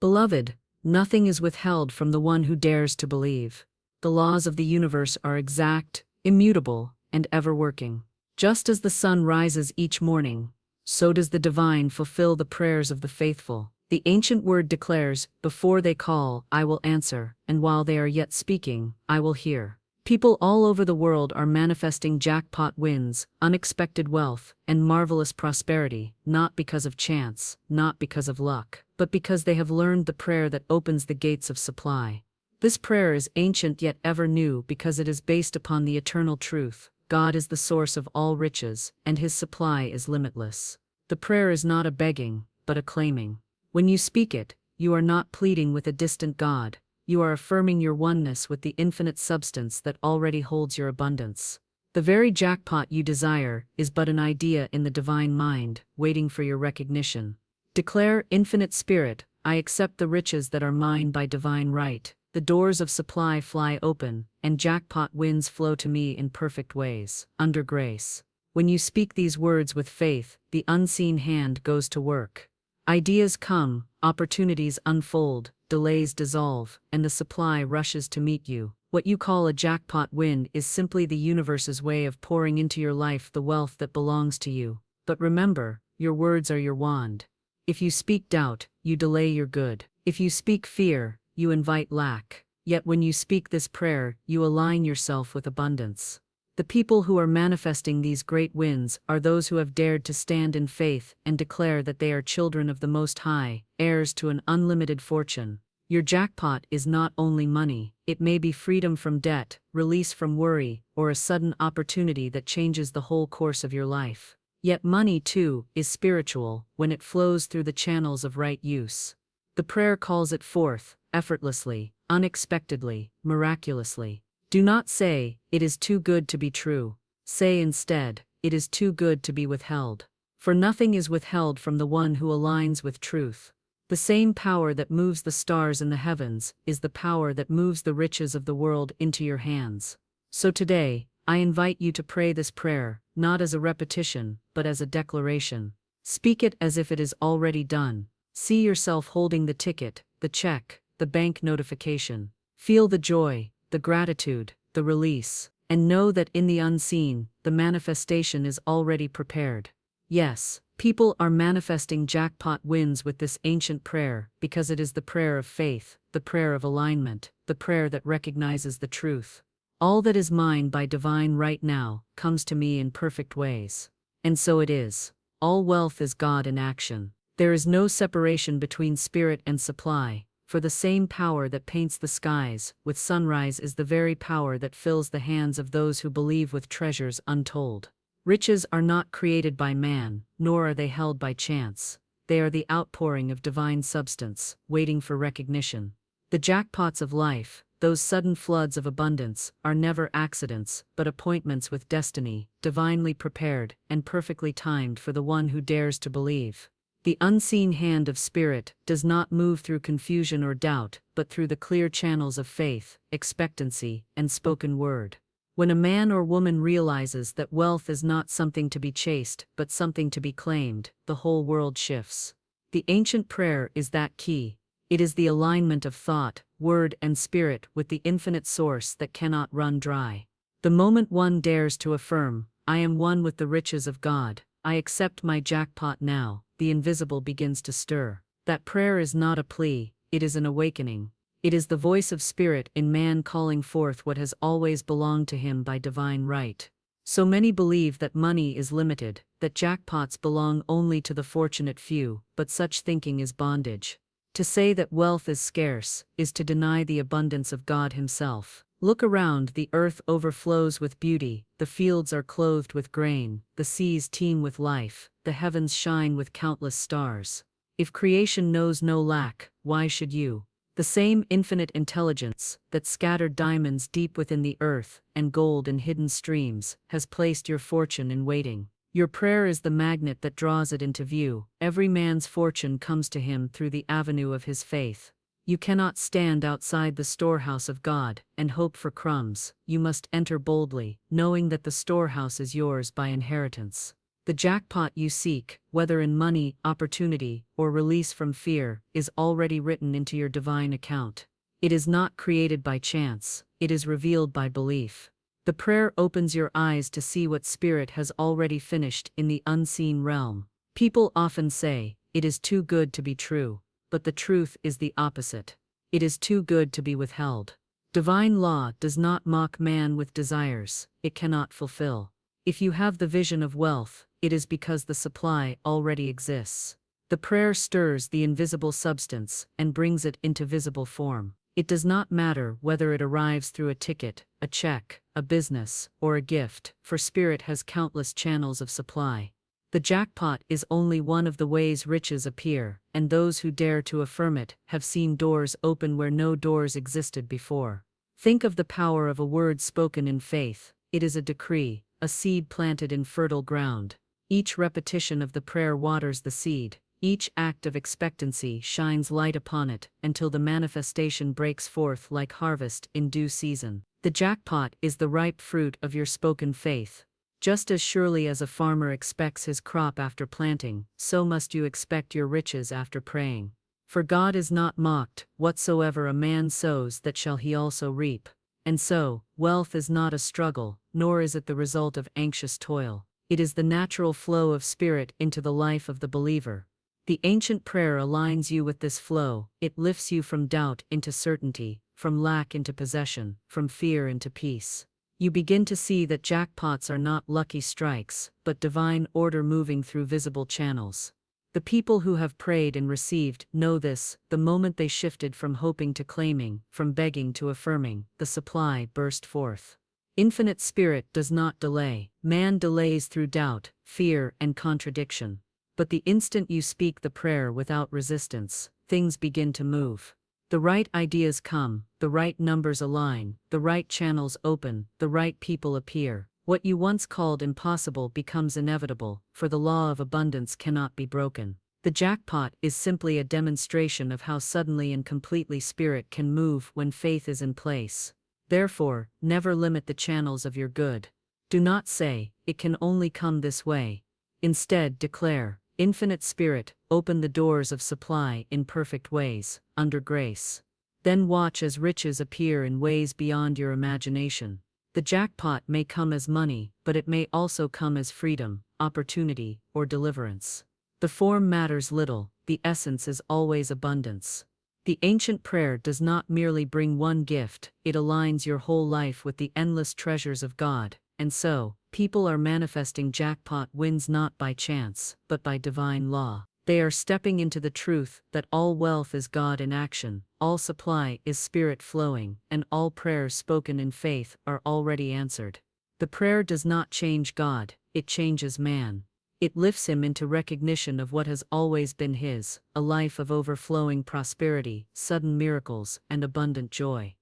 Beloved, nothing is withheld from the one who dares to believe. The laws of the universe are exact, immutable, and ever working. Just as the sun rises each morning, so does the divine fulfill the prayers of the faithful. The ancient word declares, "Before they call, I will answer, and while they are yet speaking, I will hear." People all over the world are manifesting jackpot wins, unexpected wealth, and marvelous prosperity, not because of chance, not because of luck, but because they have learned the prayer that opens the gates of supply. This prayer is ancient yet ever new because it is based upon the eternal truth. God is the source of all riches, and his supply is limitless. The prayer is not a begging, but a claiming. When you speak it, you are not pleading with a distant God. You are affirming your oneness with the infinite substance that already holds your abundance. The very jackpot you desire is but an idea in the divine mind, waiting for your recognition. Declare, "Infinite Spirit, I accept the riches that are mine by divine right." The doors of supply fly open, and jackpot wins flow to me in perfect ways, under grace. When you speak these words with faith, the unseen hand goes to work. Ideas come, opportunities unfold, delays dissolve, and the supply rushes to meet you. What you call a jackpot win is simply the universe's way of pouring into your life the wealth that belongs to you. But remember, your words are your wand. If you speak doubt, you delay your good. If you speak fear, you invite lack. Yet when you speak this prayer, you align yourself with abundance. The people who are manifesting these great wins are those who have dared to stand in faith and declare that they are children of the Most High, heirs to an unlimited fortune. Your jackpot is not only money, it may be freedom from debt, release from worry, or a sudden opportunity that changes the whole course of your life. Yet money, too, is spiritual when it flows through the channels of right use. The prayer calls it forth, effortlessly, unexpectedly, miraculously. Do not say, "It is too good to be true." Say instead, "It is too good to be withheld." For nothing is withheld from the one who aligns with truth. The same power that moves the stars in the heavens is the power that moves the riches of the world into your hands. So today, I invite you to pray this prayer, not as a repetition, but as a declaration. Speak it as if it is already done. See yourself holding the ticket, the check, the bank notification. Feel the joy, the gratitude, the release, and know that in the unseen, the manifestation is already prepared. Yes, people are manifesting jackpot wins with this ancient prayer because it is the prayer of faith, the prayer of alignment, the prayer that recognizes the truth. All that is mine by divine right now comes to me in perfect ways. And so it is. All wealth is God in action. There is no separation between spirit and supply. For the same power that paints the skies with sunrise is the very power that fills the hands of those who believe with treasures untold. Riches are not created by man, nor are they held by chance. They are the outpouring of divine substance, waiting for recognition. The jackpots of life, those sudden floods of abundance, are never accidents, but appointments with destiny, divinely prepared and perfectly timed for the one who dares to believe. The unseen hand of spirit does not move through confusion or doubt, but through the clear channels of faith, expectancy, and spoken word. When a man or woman realizes that wealth is not something to be chased, but something to be claimed, the whole world shifts. The ancient prayer is that key. It is the alignment of thought, word, and spirit with the infinite source that cannot run dry. The moment one dares to affirm, "I am one with the riches of God, I accept my jackpot now," the invisible begins to stir. That prayer is not a plea, it is an awakening. It is the voice of spirit in man calling forth what has always belonged to him by divine right. So many believe that money is limited, that jackpots belong only to the fortunate few, but such thinking is bondage. To say that wealth is scarce is to deny the abundance of God himself. Look around, the earth overflows with beauty, the fields are clothed with grain, the seas teem with life, the heavens shine with countless stars. If creation knows no lack, why should you? The same infinite intelligence that scattered diamonds deep within the earth and gold in hidden streams has placed your fortune in waiting. Your prayer is the magnet that draws it into view. Every man's fortune comes to him through the avenue of his faith. You cannot stand outside the storehouse of God and hope for crumbs. You must enter boldly, knowing that the storehouse is yours by inheritance. The jackpot you seek, whether in money, opportunity, or release from fear, is already written into your divine account. It is not created by chance, it is revealed by belief. The prayer opens your eyes to see what Spirit has already finished in the unseen realm. People often say, "It is too good to be true," but the truth is the opposite. It is too good to be withheld. Divine law does not mock man with desires it cannot fulfill. If you have the vision of wealth, it is because the supply already exists. The prayer stirs the invisible substance and brings it into visible form. It does not matter whether it arrives through a ticket, a check, a business, or a gift, for Spirit has countless channels of supply. The jackpot is only one of the ways riches appear, and those who dare to affirm it have seen doors open where no doors existed before. Think of the power of a word spoken in faith. It is a decree, a seed planted in fertile ground. Each repetition of the prayer waters the seed. Each act of expectancy shines light upon it until the manifestation breaks forth like harvest in due season. The jackpot is the ripe fruit of your spoken faith. Just as surely as a farmer expects his crop after planting, so must you expect your riches after praying. For God is not mocked, whatsoever a man sows that shall he also reap. And so, wealth is not a struggle, nor is it the result of anxious toil. It is the natural flow of Spirit into the life of the believer. The ancient prayer aligns you with this flow. It lifts you from doubt into certainty, from lack into possession, from fear into peace. You begin to see that jackpots are not lucky strikes, but divine order moving through visible channels. The people who have prayed and received know this. The moment they shifted from hoping to claiming, from begging to affirming, the supply burst forth. Infinite Spirit does not delay. Man delays through doubt, fear, and contradiction. But the instant you speak the prayer without resistance, things begin to move. The right ideas come, the right numbers align, the right channels open, the right people appear. What you once called impossible becomes inevitable, for the law of abundance cannot be broken. The jackpot is simply a demonstration of how suddenly and completely Spirit can move when faith is in place. Therefore, never limit the channels of your good. Do not say, "It can only come this way." Instead, declare, "Infinite Spirit, open the doors of supply in perfect ways, under grace." Then watch as riches appear in ways beyond your imagination. The jackpot may come as money, but it may also come as freedom, opportunity, or deliverance. The form matters little, the essence is always abundance. The ancient prayer does not merely bring one gift, it aligns your whole life with the endless treasures of God, and so, people are manifesting jackpot wins not by chance, but by divine law. They are stepping into the truth that all wealth is God in action, all supply is Spirit flowing, and all prayers spoken in faith are already answered. The prayer does not change God, it changes man. It lifts him into recognition of what has always been his, a life of overflowing prosperity, sudden miracles, and abundant joy.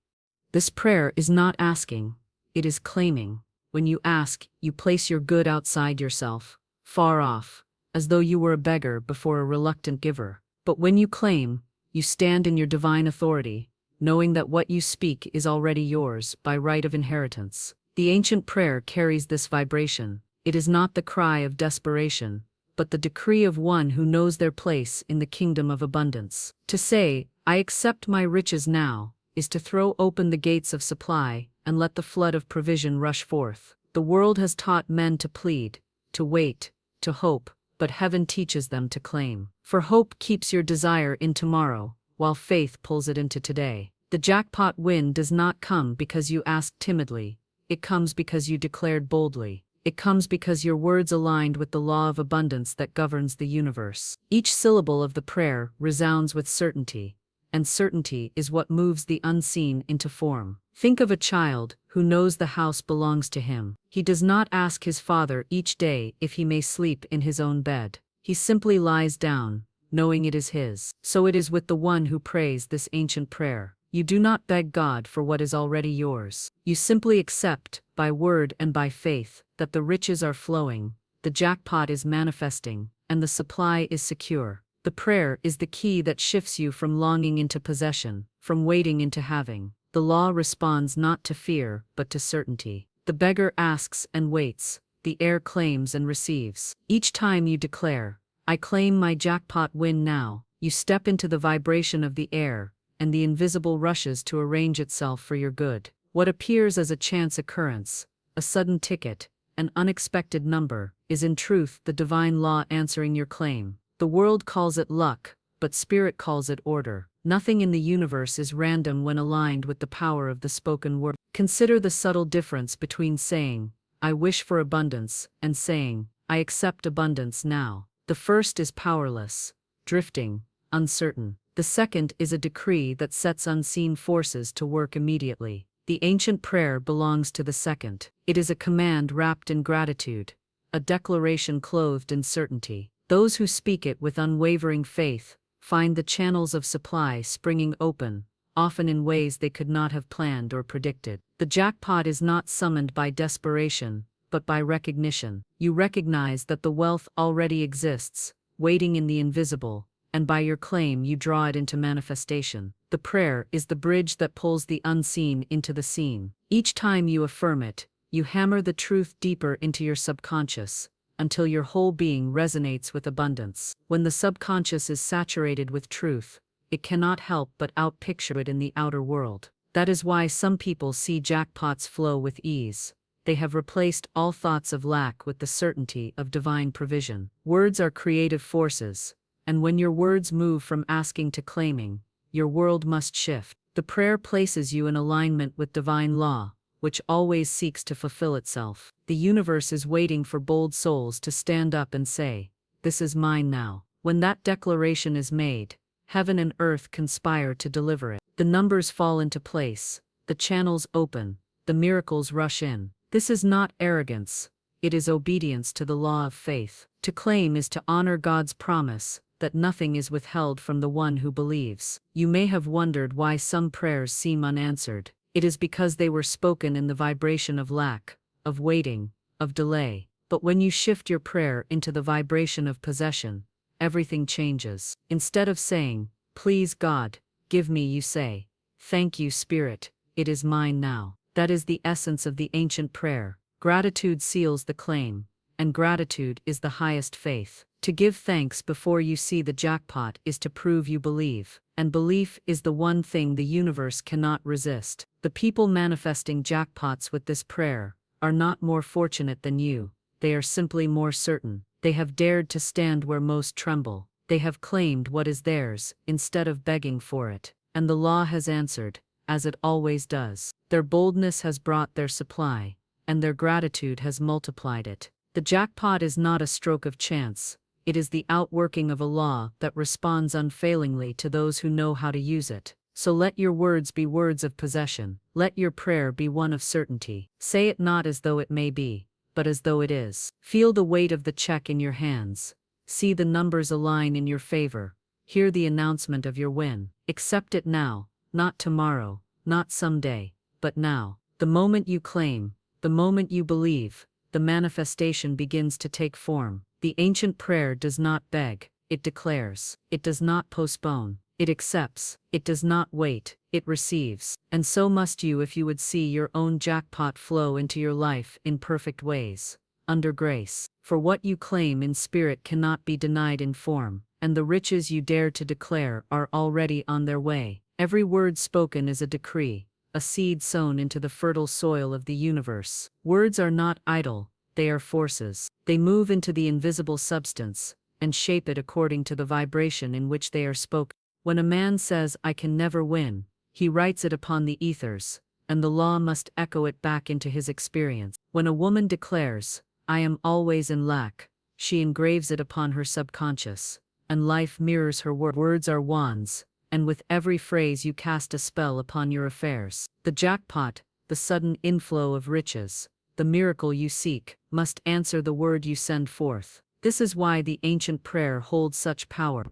This prayer is not asking, it is claiming. When you ask, you place your good outside yourself, far off, as though you were a beggar before a reluctant giver. But when you claim, you stand in your divine authority, knowing that what you speak is already yours by right of inheritance. The ancient prayer carries this vibration. It is not the cry of desperation, but the decree of one who knows their place in the kingdom of abundance. To say, "I accept my riches now," is to throw open the gates of supply and let the flood of provision rush forth. The world has taught men to plead, to wait, to hope, but heaven teaches them to claim. For hope keeps your desire in tomorrow, while faith pulls it into today. The jackpot win does not come because you asked timidly, it comes because you declared boldly. It comes because your words aligned with the law of abundance that governs the universe. Each syllable of the prayer resounds with certainty, and certainty is what moves the unseen into form. Think of a child who knows the house belongs to him. He does not ask his father each day if he may sleep in his own bed. He simply lies down, knowing it is his. So it is with the one who prays this ancient prayer. You do not beg God for what is already yours. You simply accept, by word and by faith, that the riches are flowing, the jackpot is manifesting, and the supply is secure. The prayer is the key that shifts you from longing into possession, from waiting into having. The law responds not to fear, but to certainty. The beggar asks and waits. the air claims and receives. Each time you declare, "I claim my jackpot win now," you step into the vibration of the air, and the invisible rushes to arrange itself for your good. What appears as a chance occurrence, a sudden ticket, an unexpected number, is in truth the divine law answering your claim. The world calls it luck, but spirit calls it order. Nothing in the universe is random when aligned with the power of the spoken word. Consider the subtle difference between saying, "I wish for abundance," and saying, "I accept abundance now." The first is powerless, drifting, uncertain. The second is a decree that sets unseen forces to work immediately. The ancient prayer belongs to the second. It is a command wrapped in gratitude, a declaration clothed in certainty. Those who speak it with unwavering faith find the channels of supply springing open, often in ways they could not have planned or predicted. The jackpot is not summoned by desperation, but by recognition. You recognize that the wealth already exists, waiting in the invisible, and by your claim you draw it into manifestation. The prayer is the bridge that pulls the unseen into the seen. Each time you affirm it, you hammer the truth deeper into your subconscious, until your whole being resonates with abundance. When the subconscious is saturated with truth, it cannot help but outpicture it in the outer world. That is why some people see jackpots flow with ease. They have replaced all thoughts of lack with the certainty of divine provision. Words are creative forces, and when your words move from asking to claiming, your world must shift. The prayer places you in alignment with divine law, which always seeks to fulfill itself. The universe is waiting for bold souls to stand up and say, "This is mine now." When that declaration is made, heaven and earth conspire to deliver it. The numbers fall into place, the channels open, the miracles rush in. This is not arrogance, it is obedience to the law of faith. To claim is to honor God's promise that nothing is withheld from the one who believes. You may have wondered why some prayers seem unanswered. It is because they were spoken in the vibration of lack, of waiting, of delay. But when you shift your prayer into the vibration of possession, everything changes. Instead of saying, "Please God, give me," you say, "Thank you, Spirit, it is mine now." That is the essence of the ancient prayer. Gratitude seals the claim, and gratitude is the highest faith. To give thanks before you see the jackpot is to prove you believe, and belief is the one thing the universe cannot resist. The people manifesting jackpots with this prayer are not more fortunate than you, they are simply more certain. They have dared to stand where most tremble. They have claimed what is theirs, instead of begging for it. And the law has answered, as it always does. Their boldness has brought their supply, and their gratitude has multiplied it. The jackpot is not a stroke of chance. It is the outworking of a law that responds unfailingly to those who know how to use it. So let your words be words of possession. Let your prayer be one of certainty. Say it not as though it may be, but as though it is. Feel the weight of the check in your hands. See the numbers align in your favor. Hear the announcement of your win. Accept it now, not tomorrow, not someday, but now. The moment you claim, the moment you believe, the manifestation begins to take form. The ancient prayer does not beg, it declares. It does not postpone, it accepts. It does not wait, it receives. And so must you if you would see your own jackpot flow into your life in perfect ways, under grace. For what you claim in spirit cannot be denied in form, and the riches you dare to declare are already on their way. Every word spoken is a decree, a seed sown into the fertile soil of the universe. Words are not idle, they are forces. They move into the invisible substance, and shape it according to the vibration in which they are spoken. When a man says, "I can never win," he writes it upon the ethers, and the law must echo it back into his experience. When a woman declares, "I am always in lack," she engraves it upon her subconscious, and life mirrors her words. Words are wands, and with every phrase you cast a spell upon your affairs. The jackpot, the sudden inflow of riches, the miracle you seek, must answer the word you send forth. This is why the ancient prayer holds such power.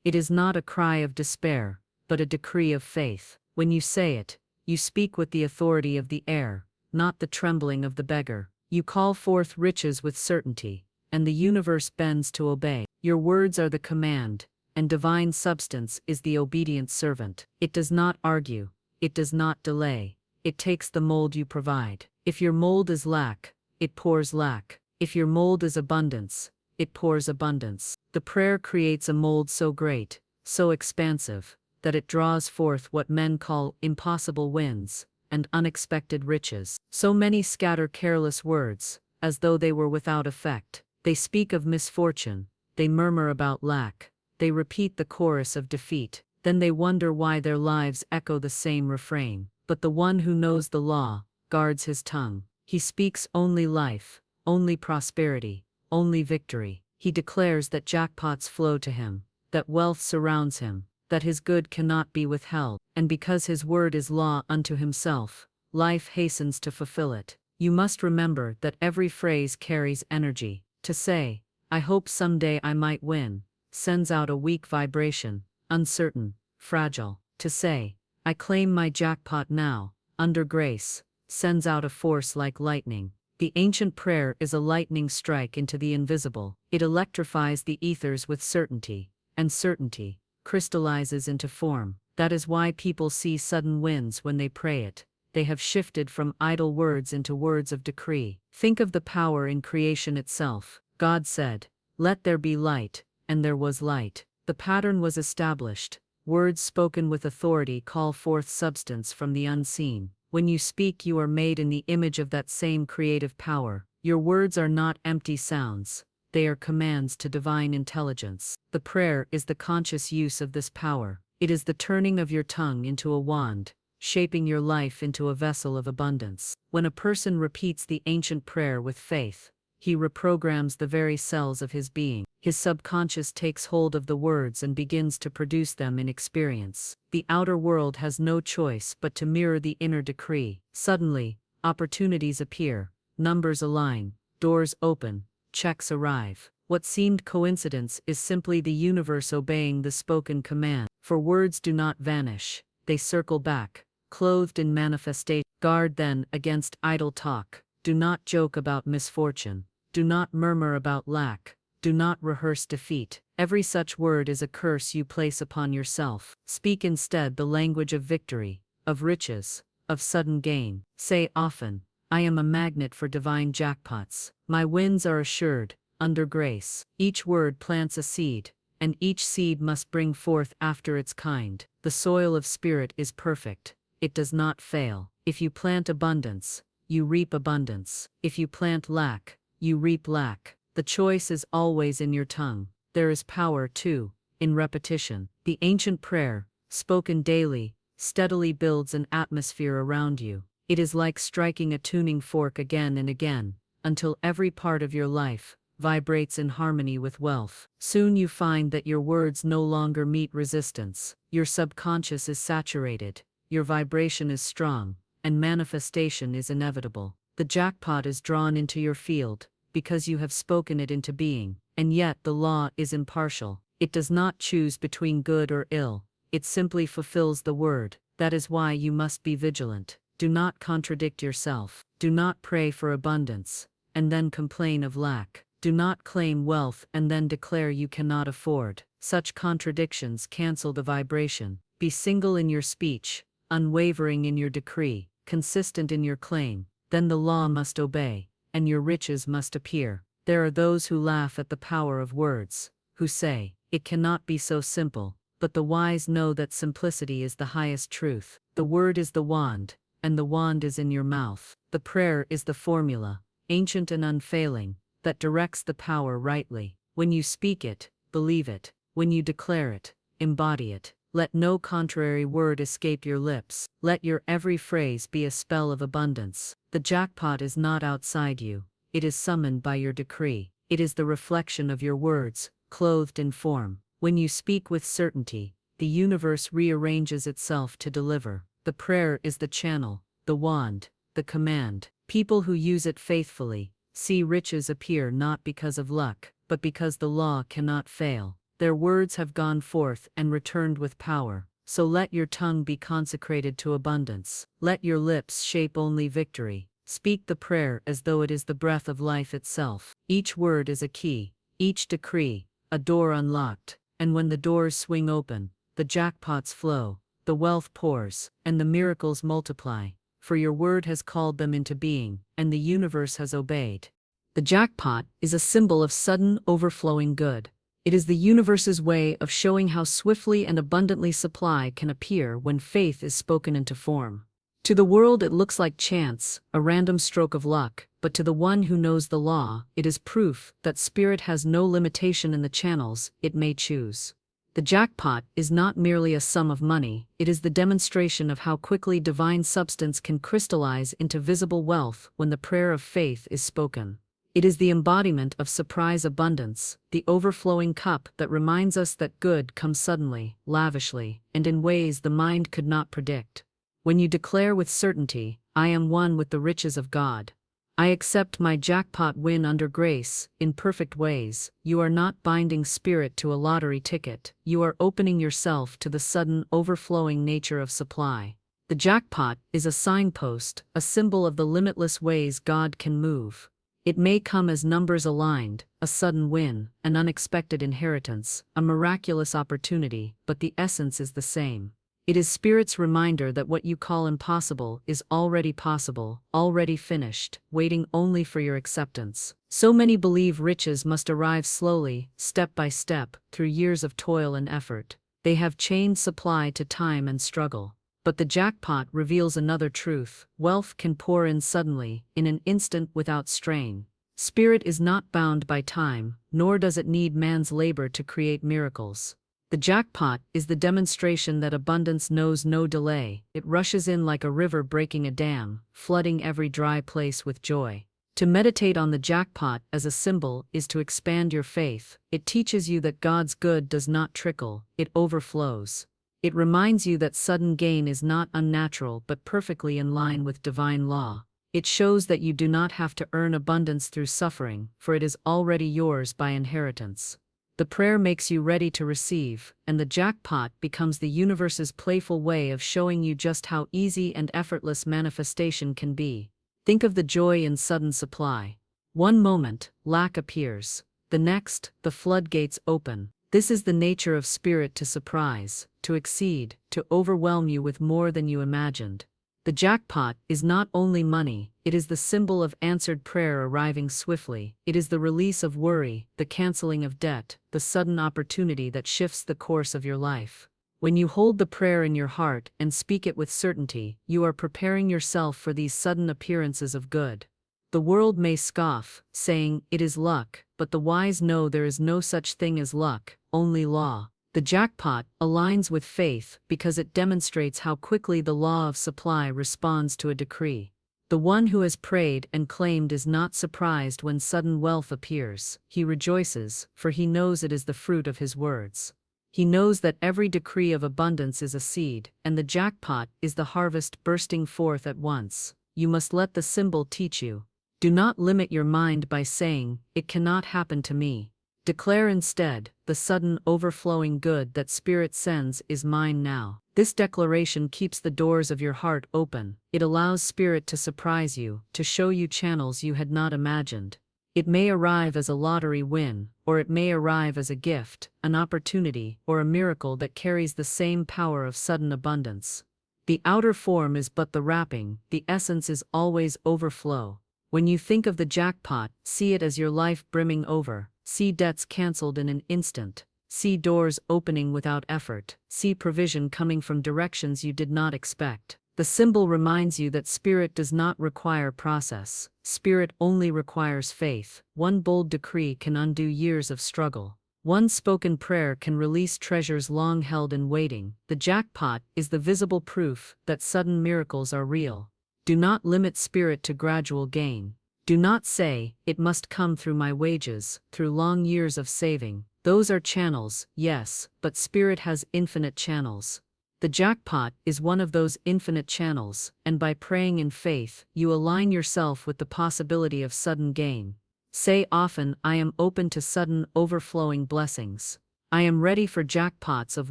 It is not a cry of despair, but a decree of faith. When you say it, you speak with the authority of the air, not the trembling of the beggar. You call forth riches with certainty, and the universe bends to obey. Your words are the command, and divine substance is the obedient servant. It does not argue, it does not delay, it takes the mold you provide. If your mold is lack, it pours lack. If your mold is abundance, it pours abundance. The prayer creates a mold so great, so expansive, that it draws forth what men call impossible winds and unexpected riches. So many scatter careless words, as though they were without effect. They speak of misfortune, they murmur about lack, they repeat the chorus of defeat. Then they wonder why their lives echo the same refrain. But the one who knows the law guards his tongue. He speaks only life, only prosperity, only victory. He declares that jackpots flow to him, that wealth surrounds him, that his good cannot be withheld, and because his word is law unto himself, life hastens to fulfill it. You must remember that every phrase carries energy. To say, I hope someday I might win, sends out a weak vibration, uncertain, fragile. To say, I claim my jackpot now, under grace, sends out a force like lightning. The ancient prayer is a lightning strike into the invisible. It electrifies the ethers with certainty, and certainty crystallizes into form. That is why people see sudden wins when they pray it. They have shifted from idle words into words of decree. Think of the power in creation itself. God said, "Let there be light," and there was light. The pattern was established. Words spoken with authority call forth substance from the unseen. When you speak, you are made in the image of that same creative power. Your words are not empty sounds. They are commands to divine intelligence. The prayer is the conscious use of this power. It is the turning of your tongue into a wand, shaping your life into a vessel of abundance. When a person repeats the ancient prayer with faith, he reprograms the very cells of his being. His subconscious takes hold of the words and begins to produce them in experience. The outer world has no choice but to mirror the inner decree. Suddenly, opportunities appear, numbers align, doors open, checks arrive. What seemed coincidence is simply the universe obeying the spoken command. For words do not vanish, they circle back, clothed in manifestation. Guard then against idle talk. Do not joke about misfortune. Do not murmur about lack. Do not rehearse defeat. Every such word is a curse you place upon yourself. Speak instead the language of victory, of riches, of sudden gain. Say often, I am a magnet for divine jackpots. My wins are assured, under grace. Each word plants a seed, and each seed must bring forth after its kind. The soil of spirit is perfect. It does not fail. If you plant abundance, you reap abundance. If you plant lack, you reap lack. The choice is always in your tongue. There is power, too, in repetition. The ancient prayer, spoken daily, steadily builds an atmosphere around you. It is like striking a tuning fork again and again, until every part of your life vibrates in harmony with wealth. Soon you find that your words no longer meet resistance. Your subconscious is saturated, your vibration is strong, and manifestation is inevitable. The jackpot is drawn into your field, because you have spoken it into being. And yet the law is impartial. It does not choose between good or ill. It simply fulfills the word. That is why you must be vigilant. Do not contradict yourself. Do not pray for abundance, and then complain of lack. Do not claim wealth and then declare you cannot afford. Such contradictions cancel the vibration. Be single in your speech, unwavering in your decree, consistent in your claim. Then the law must obey, and your riches must appear. There are those who laugh at the power of words, who say, it cannot be so simple, but the wise know that simplicity is the highest truth. The word is the wand, and the wand is in your mouth. The prayer is the formula, ancient and unfailing, that directs the power rightly. When you speak it, believe it. When you declare it, embody it. Let no contrary word escape your lips. Let your every phrase be a spell of abundance. The jackpot is not outside you. It is summoned by your decree. It is the reflection of your words, clothed in form. When you speak with certainty, the universe rearranges itself to deliver. The prayer is the channel, the wand, the command. People who use it faithfully see riches appear not because of luck, but because the law cannot fail. Their words have gone forth and returned with power. So let your tongue be consecrated to abundance. Let your lips shape only victory. Speak the prayer as though it is the breath of life itself. Each word is a key, each decree, a door unlocked. And when the doors swing open, the jackpots flow, the wealth pours, and the miracles multiply. for your word has called them into being, and the universe has obeyed. The jackpot is a symbol of sudden, overflowing good. It is the universe's way of showing how swiftly and abundantly supply can appear when faith is spoken into form. To the world it looks like chance, a random stroke of luck, but to the one who knows the law, it is proof that spirit has no limitation in the channels it may choose. The jackpot is not merely a sum of money, it is the demonstration of how quickly divine substance can crystallize into visible wealth when the prayer of faith is spoken. It is the embodiment of surprise abundance, the overflowing cup that reminds us that good comes suddenly, lavishly, and in ways the mind could not predict. When you declare with certainty, "I am one with the riches of God. I accept my jackpot win under grace, in perfect ways," you are not binding spirit to a lottery ticket, you are opening yourself to the sudden, overflowing nature of supply. The jackpot is a signpost, a symbol of the limitless ways God can move. It may come as numbers aligned, a sudden win, an unexpected inheritance, a miraculous opportunity, but the essence is the same. It is Spirit's reminder that what you call impossible is already possible, already finished, waiting only for your acceptance. So many believe riches must arrive slowly, step by step, through years of toil and effort. They have chained supply to time and struggle. But the jackpot reveals another truth: wealth can pour in suddenly, in an instant without strain. Spirit is not bound by time, nor does it need man's labor to create miracles. The jackpot is the demonstration that abundance knows no delay. It rushes in like a river breaking a dam, flooding every dry place with joy. To meditate on the jackpot as a symbol is to expand your faith. It teaches you that God's good does not trickle, it overflows. It reminds you that sudden gain is not unnatural but perfectly in line with divine law. It shows that you do not have to earn abundance through suffering, for it is already yours by inheritance. The prayer makes you ready to receive, and the jackpot becomes the universe's playful way of showing you just how easy and effortless manifestation can be. Think of the joy in sudden supply. One moment, lack appears. The next, the floodgates open. This is the nature of spirit: to surprise, to exceed, to overwhelm you with more than you imagined. The jackpot is not only money, it is the symbol of answered prayer arriving swiftly. It is the release of worry, the canceling of debt, the sudden opportunity that shifts the course of your life. When you hold the prayer in your heart and speak it with certainty, you are preparing yourself for these sudden appearances of good. The world may scoff, saying, "It is luck," but the wise know there is no such thing as luck, only law. The jackpot aligns with faith because it demonstrates how quickly the law of supply responds to a decree. The one who has prayed and claimed is not surprised when sudden wealth appears. He rejoices, for he knows it is the fruit of his words. He knows that every decree of abundance is a seed, and the jackpot is the harvest bursting forth at once. You must let the symbol teach you. Do not limit your mind by saying, "It cannot happen to me." Declare instead, "The sudden overflowing good that Spirit sends is mine now." This declaration keeps the doors of your heart open. It allows Spirit to surprise you, to show you channels you had not imagined. It may arrive as a lottery win, or it may arrive as a gift, an opportunity, or a miracle that carries the same power of sudden abundance. The outer form is but the wrapping, the essence is always overflow. When you think of the jackpot, see it as your life brimming over. See debts cancelled in an instant. See doors opening without effort. See provision coming from directions you did not expect. The symbol reminds you that Spirit does not require process. Spirit only requires faith. One bold decree can undo years of struggle. One spoken prayer can release treasures long held in waiting. The jackpot is the visible proof that sudden miracles are real. Do not limit Spirit to gradual gain. Do not say, "It must come through my wages, through long years of saving." Those are channels, yes, but Spirit has infinite channels. The jackpot is one of those infinite channels, and by praying in faith, you align yourself with the possibility of sudden gain. Say often, "I am open to sudden, overflowing blessings. I am ready for jackpots of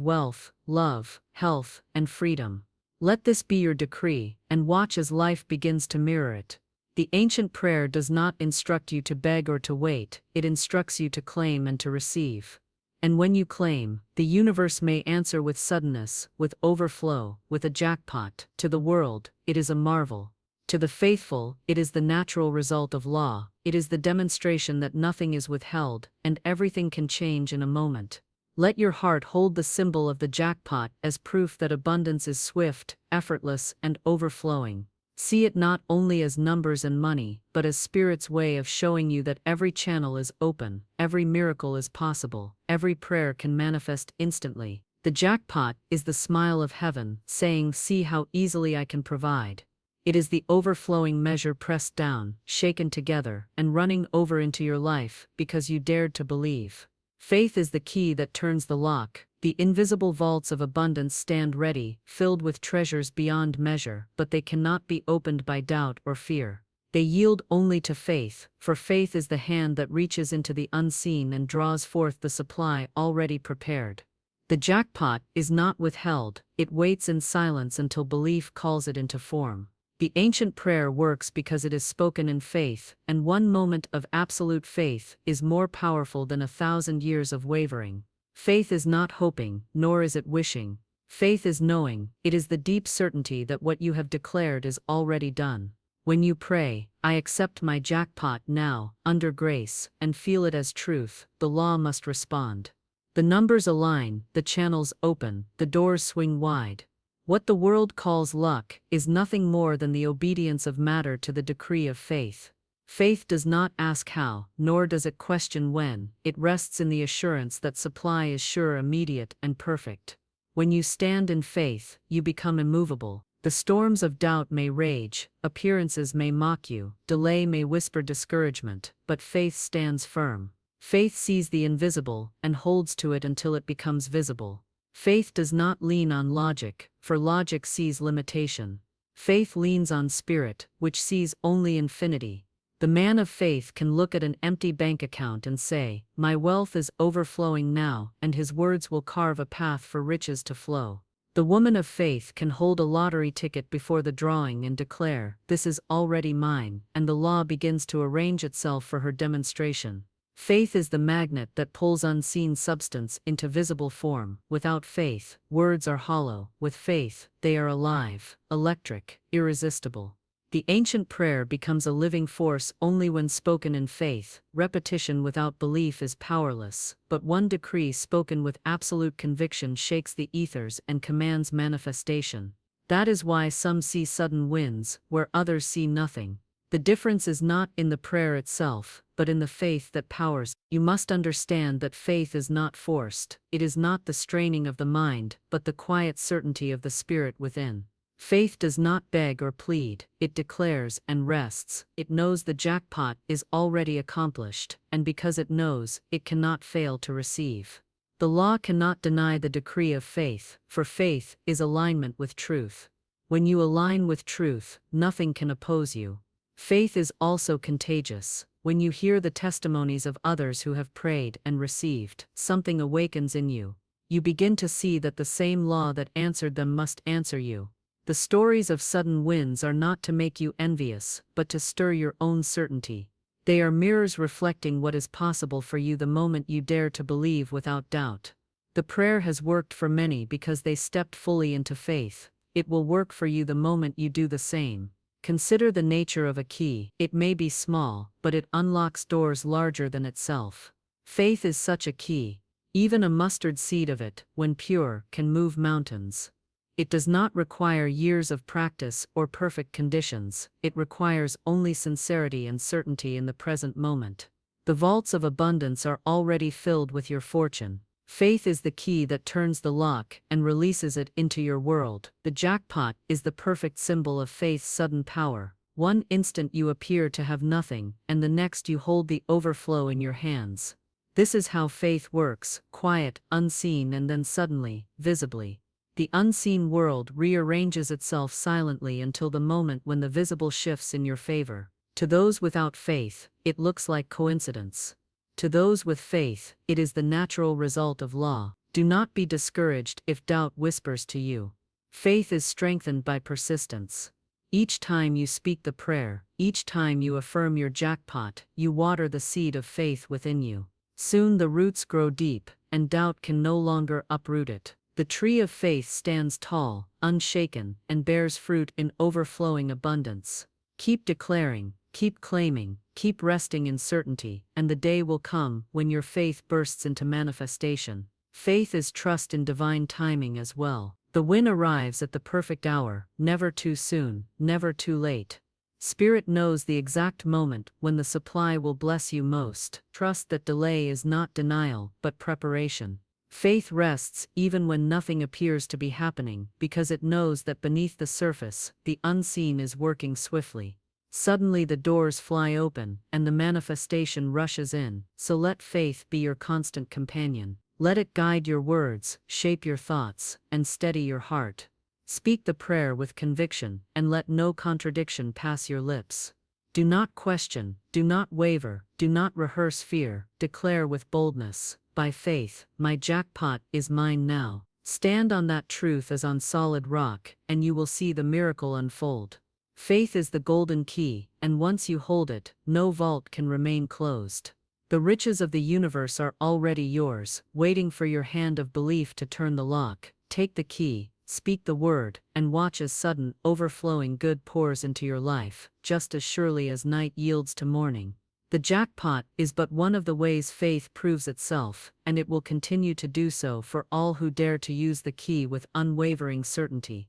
wealth, love, health, and freedom." Let this be your decree, and watch as life begins to mirror it. The ancient prayer does not instruct you to beg or to wait, it instructs you to claim and to receive. And when you claim, the universe may answer with suddenness, with overflow, with a jackpot. To the world, it is a marvel. To the faithful, it is the natural result of law. It is the demonstration that nothing is withheld, and everything can change in a moment. Let your heart hold the symbol of the jackpot as proof that abundance is swift, effortless, and overflowing. See it not only as numbers and money, but as Spirit's way of showing you that every channel is open, every miracle is possible, every prayer can manifest instantly. The jackpot is the smile of heaven, saying, "See how easily I can provide." It is the overflowing measure pressed down, shaken together, and running over into your life because you dared to believe. Faith is the key that turns the lock. The invisible vaults of abundance stand ready, filled with treasures beyond measure, but they cannot be opened by doubt or fear. They yield only to faith, for faith is the hand that reaches into the unseen and draws forth the supply already prepared. The jackpot is not withheld, it waits in silence until belief calls it into form. The ancient prayer works because it is spoken in faith, and one moment of absolute faith is more powerful than 1,000 years of wavering. Faith is not hoping, nor is it wishing. Faith is knowing, it is the deep certainty that what you have declared is already done. When you pray, "I accept my jackpot now, under grace, and feel it as truth," the law must respond. The numbers align, the channels open, the doors swing wide. What the world calls luck is nothing more than the obedience of matter to the decree of faith. Faith does not ask how, nor does it question when. It rests in the assurance that supply is sure, immediate, and perfect. When you stand in faith, you become immovable. The storms of doubt may rage, appearances may mock you, delay may whisper discouragement, but faith stands firm. Faith sees the invisible and holds to it until it becomes visible. Faith does not lean on logic, for logic sees limitation. Faith leans on spirit, which sees only infinity. The man of faith can look at an empty bank account and say, "My wealth is overflowing now," and his words will carve a path for riches to flow. The woman of faith can hold a lottery ticket before the drawing and declare, "This is already mine," and the law begins to arrange itself for her demonstration. Faith is the magnet that pulls unseen substance into visible form. Without faith, words are hollow. With faith, they are alive, electric, irresistible. The ancient prayer becomes a living force only when spoken in faith. Repetition without belief is powerless, but one decree spoken with absolute conviction shakes the ethers and commands manifestation. That is why some see sudden wins, where others see nothing. The difference is not in the prayer itself, but in the faith that powers. You must understand that faith is not forced. It is not the straining of the mind, but the quiet certainty of the spirit within. Faith does not beg or plead, it declares and rests. It knows the jackpot is already accomplished, and because it knows, it cannot fail to receive. The law cannot deny the decree of faith, for faith is alignment with truth. When you align with truth, nothing can oppose you. Faith is also contagious. When you hear the testimonies of others who have prayed and received, something awakens in you. You begin to see that the same law that answered them must answer you. The stories of sudden wins are not to make you envious, but to stir your own certainty. They are mirrors reflecting what is possible for you the moment you dare to believe without doubt. The prayer has worked for many because they stepped fully into faith. It will work for you the moment you do the same. Consider the nature of a key. It may be small, but it unlocks doors larger than itself. Faith is such a key. Even a mustard seed of it, when pure, can move mountains. It does not require years of practice or perfect conditions. It requires only sincerity and certainty in the present moment. The vaults of abundance are already filled with your fortune. Faith is the key that turns the lock and releases it into your world. The jackpot is the perfect symbol of faith's sudden power. One instant you appear to have nothing, and the next you hold the overflow in your hands. This is how faith works, quiet, unseen, and then suddenly, visibly. The unseen world rearranges itself silently until the moment when the visible shifts in your favor. To those without faith, it looks like coincidence. To those with faith, it is the natural result of law. Do not be discouraged if doubt whispers to you. Faith is strengthened by persistence. Each time you speak the prayer, each time you affirm your jackpot, you water the seed of faith within you. Soon the roots grow deep, and doubt can no longer uproot it. The tree of faith stands tall, unshaken, and bears fruit in overflowing abundance. Keep declaring, keep claiming, keep resting in certainty, and the day will come when your faith bursts into manifestation. Faith is trust in divine timing as well. The win arrives at the perfect hour, never too soon, never too late. Spirit knows the exact moment when the supply will bless you most. Trust that delay is not denial, but preparation. Faith rests even when nothing appears to be happening, because it knows that beneath the surface, the unseen is working swiftly. Suddenly the doors fly open, and the manifestation rushes in, so let faith be your constant companion. Let it guide your words, shape your thoughts, and steady your heart. Speak the prayer with conviction, and let no contradiction pass your lips. Do not question, do not waver, do not rehearse fear, declare with boldness, by faith, my jackpot is mine now. Stand on that truth as on solid rock, and you will see the miracle unfold. Faith is the golden key, and once you hold it, no vault can remain closed. The riches of the universe are already yours, waiting for your hand of belief to turn the lock. Take the key, speak the word, and watch as sudden, overflowing good pours into your life, just as surely as night yields to morning. The jackpot is but one of the ways faith proves itself, and it will continue to do so for all who dare to use the key with unwavering certainty.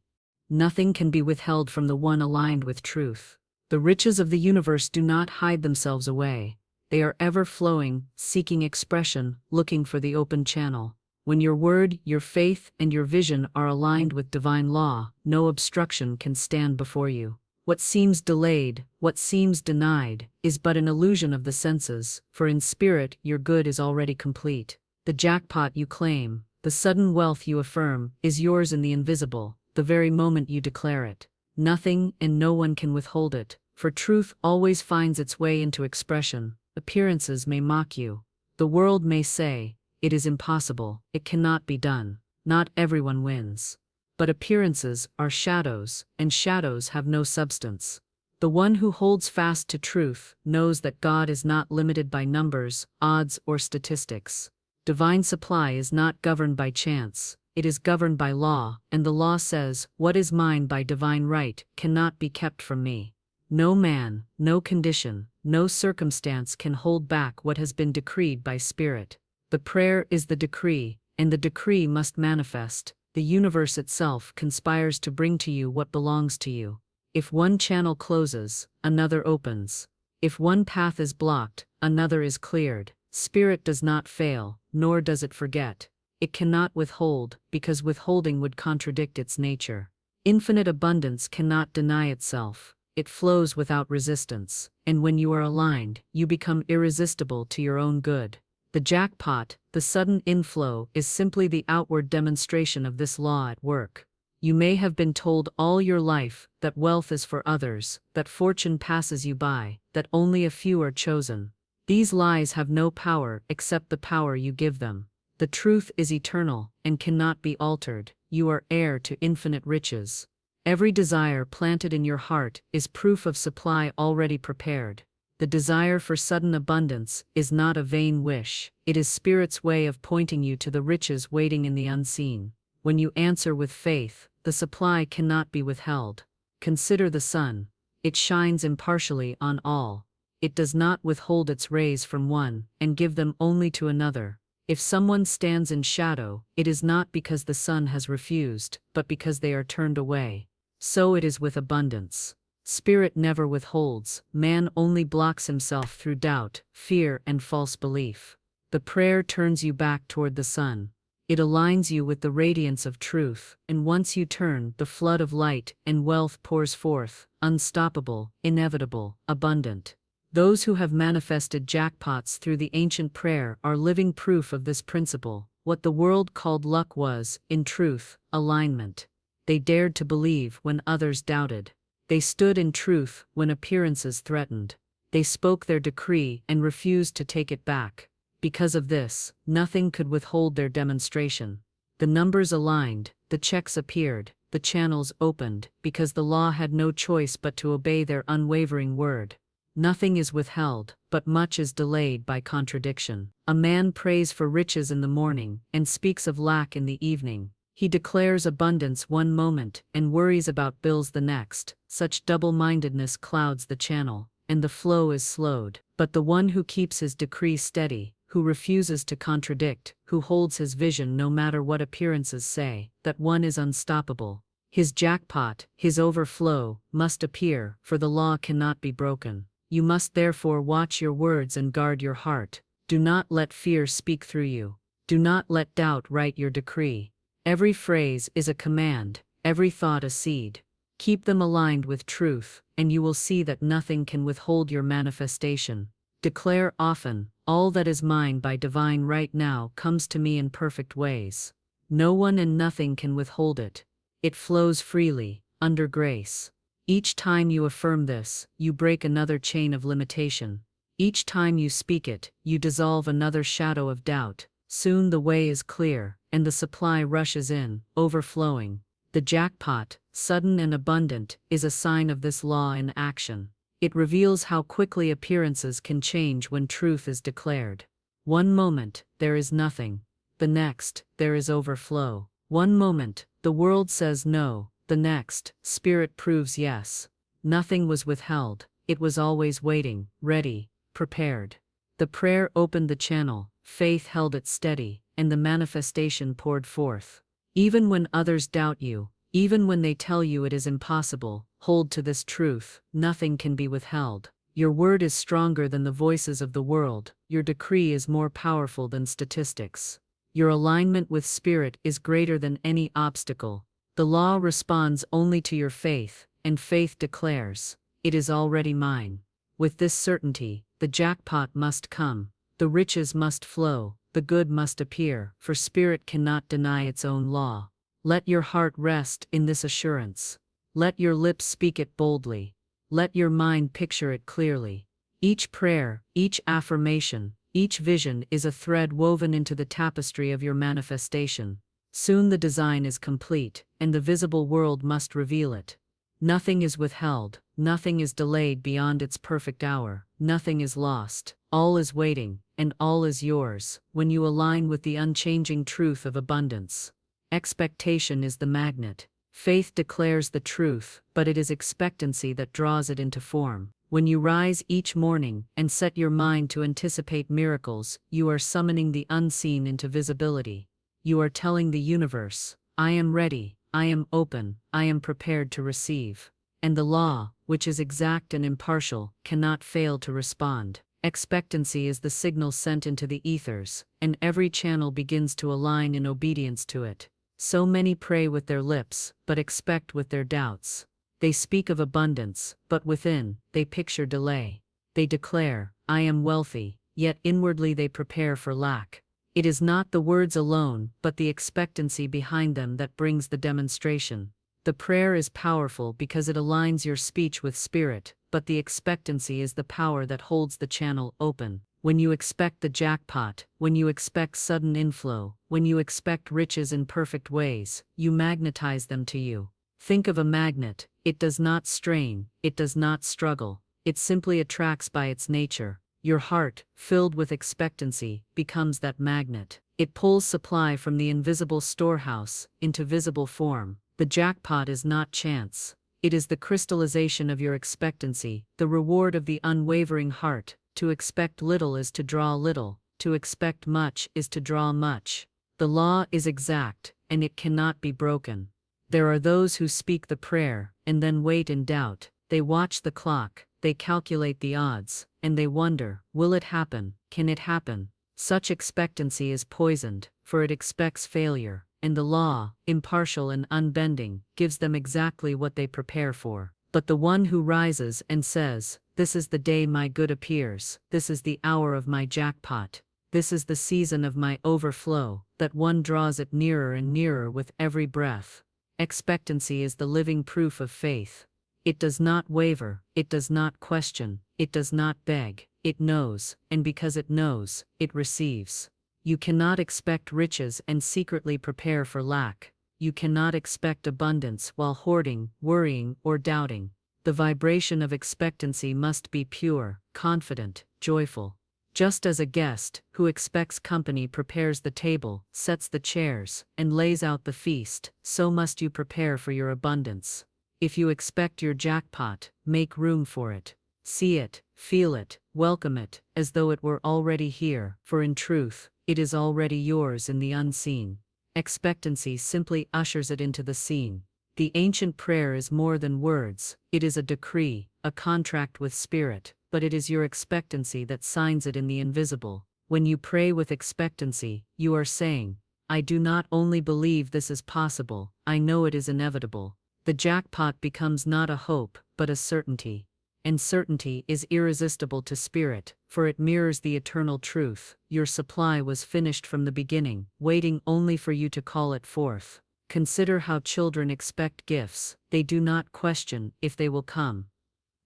Nothing can be withheld from the one aligned with truth. The riches of the universe do not hide themselves away. They are ever flowing, seeking expression, looking for the open channel. When your word, your faith, and your vision are aligned with divine law, no obstruction can stand before you. What seems delayed, what seems denied, is but an illusion of the senses, for in spirit your good is already complete. The jackpot you claim, the sudden wealth you affirm, is yours in the invisible, the very moment you declare it. Nothing and no one can withhold it, for truth always finds its way into expression. Appearances may mock you. The world may say, it is impossible, it cannot be done. Not everyone wins. But appearances are shadows, and shadows have no substance. The one who holds fast to truth knows that God is not limited by numbers, odds, or statistics. Divine supply is not governed by chance, it is governed by law, and the law says, what is mine by divine right cannot be kept from me. No man, no condition, no circumstance can hold back what has been decreed by Spirit. The prayer is the decree, and the decree must manifest. The universe itself conspires to bring to you what belongs to you. If one channel closes, another opens. If one path is blocked, another is cleared. Spirit does not fail, nor does it forget. It cannot withhold, because withholding would contradict its nature. Infinite abundance cannot deny itself. It flows without resistance, and when you are aligned, you become irresistible to your own good. The jackpot, the sudden inflow, is simply the outward demonstration of this law at work. You may have been told all your life that wealth is for others, that fortune passes you by, that only a few are chosen. These lies have no power except the power you give them. The truth is eternal and cannot be altered. You are heir to infinite riches. Every desire planted in your heart is proof of supply already prepared. The desire for sudden abundance is not a vain wish, it is Spirit's way of pointing you to the riches waiting in the unseen. When you answer with faith, the supply cannot be withheld. Consider the sun. It shines impartially on all. It does not withhold its rays from one and give them only to another. If someone stands in shadow, it is not because the sun has refused, but because they are turned away. So it is with abundance. Spirit never withholds, man only blocks himself through doubt, fear, and false belief. The prayer turns you back toward the sun. It aligns you with the radiance of truth, and once you turn, the flood of light and wealth pours forth, unstoppable, inevitable, abundant. Those who have manifested jackpots through the ancient prayer are living proof of this principle. What the world called luck was, in truth, alignment. They dared to believe when others doubted. They stood in truth when appearances threatened. They spoke their decree and refused to take it back. Because of this, nothing could withhold their demonstration. The numbers aligned, the checks appeared, the channels opened, because the law had no choice but to obey their unwavering word. Nothing is withheld, but much is delayed by contradiction. A man prays for riches in the morning and speaks of lack in the evening. He declares abundance one moment and worries about bills the next. Such double-mindedness clouds the channel, and the flow is slowed. But the one who keeps his decree steady, who refuses to contradict, who holds his vision no matter what appearances say, that one is unstoppable. His jackpot, his overflow, must appear, for the law cannot be broken. You must therefore watch your words and guard your heart. Do not let fear speak through you. Do not let doubt write your decree. Every phrase is a command, every thought a seed. Keep them aligned with truth, and you will see that nothing can withhold your manifestation. Declare often, all that is mine by divine right now comes to me in perfect ways. No one and nothing can withhold it. It flows freely, under grace. Each time you affirm this, you break another chain of limitation. Each time you speak it, you dissolve another shadow of doubt. Soon the way is clear, and the supply rushes in, overflowing. The jackpot, sudden and abundant, is a sign of this law in action. It reveals how quickly appearances can change when truth is declared. One moment, there is nothing. The next, there is overflow. One moment, the world says no. The next, spirit proves yes. Nothing was withheld. It was always waiting, ready, prepared. The prayer opened the channel, faith held it steady, and the manifestation poured forth. Even when others doubt you, even when they tell you it is impossible, hold to this truth: nothing can be withheld. Your word is stronger than the voices of the world. Your decree is more powerful than statistics. Your alignment with spirit is greater than any obstacle. The law responds only to your faith, and faith declares, "It is already mine." With this certainty, the jackpot must come, the riches must flow, the good must appear, for spirit cannot deny its own law. Let your heart rest in this assurance. Let your lips speak it boldly. Let your mind picture it clearly. Each prayer, each affirmation, each vision is a thread woven into the tapestry of your manifestation. Soon the design is complete, and the visible world must reveal it. Nothing is withheld, nothing is delayed beyond its perfect hour, nothing is lost, all is waiting, and all is yours, when you align with the unchanging truth of abundance. Expectation is the magnet. Faith declares the truth, but it is expectancy that draws it into form. When you rise each morning and set your mind to anticipate miracles, you are summoning the unseen into visibility. You are telling the universe, "I am ready, I am open, I am prepared to receive." And the law, which is exact and impartial, cannot fail to respond. Expectancy is the signal sent into the ethers, and every channel begins to align in obedience to it. So many pray with their lips, but expect with their doubts. They speak of abundance, but within, they picture delay. They declare, "I am wealthy," yet inwardly they prepare for lack. It is not the words alone, but the expectancy behind them that brings the demonstration. The prayer is powerful because it aligns your speech with spirit, but the expectancy is the power that holds the channel open. When you expect the jackpot, when you expect sudden inflow, when you expect riches in perfect ways, you magnetize them to you. Think of a magnet. It does not strain, it does not struggle, it simply attracts by its nature. Your heart, filled with expectancy, becomes that magnet. It pulls supply from the invisible storehouse into visible form. The jackpot is not chance. It is the crystallization of your expectancy, the reward of the unwavering heart. To expect little is to draw little. To expect much is to draw much. The law is exact, and it cannot be broken. There are those who speak the prayer, and then wait in doubt. They watch the clock, they calculate the odds, and they wonder, will it happen? Can it happen? Such expectancy is poisoned, for it expects failure, and the law, impartial and unbending, gives them exactly what they prepare for. But the one who rises and says, "This is the day my good appears, this is the hour of my jackpot, this is the season of my overflow," that one draws it nearer and nearer with every breath. Expectancy is the living proof of faith. It does not waver, it does not question, it does not beg, it knows, and because it knows, it receives. You cannot expect riches and secretly prepare for lack. You cannot expect abundance while hoarding, worrying, or doubting. The vibration of expectancy must be pure, confident, joyful. Just as a guest, who expects company, prepares the table, sets the chairs, and lays out the feast, so must you prepare for your abundance. If you expect your jackpot, make room for it. See it, feel it, welcome it, as though it were already here, for in truth, it is already yours in the unseen. Expectancy simply ushers it into the scene. The ancient prayer is more than words, it is a decree, a contract with spirit, but it is your expectancy that signs it in the invisible. When you pray with expectancy, you are saying, I do not only believe this is possible, I know it is inevitable. The jackpot becomes not a hope, but a certainty. And certainty is irresistible to spirit, for it mirrors the eternal truth. Your supply was finished from the beginning, waiting only for you to call it forth. Consider how children expect gifts. They do not question if they will come.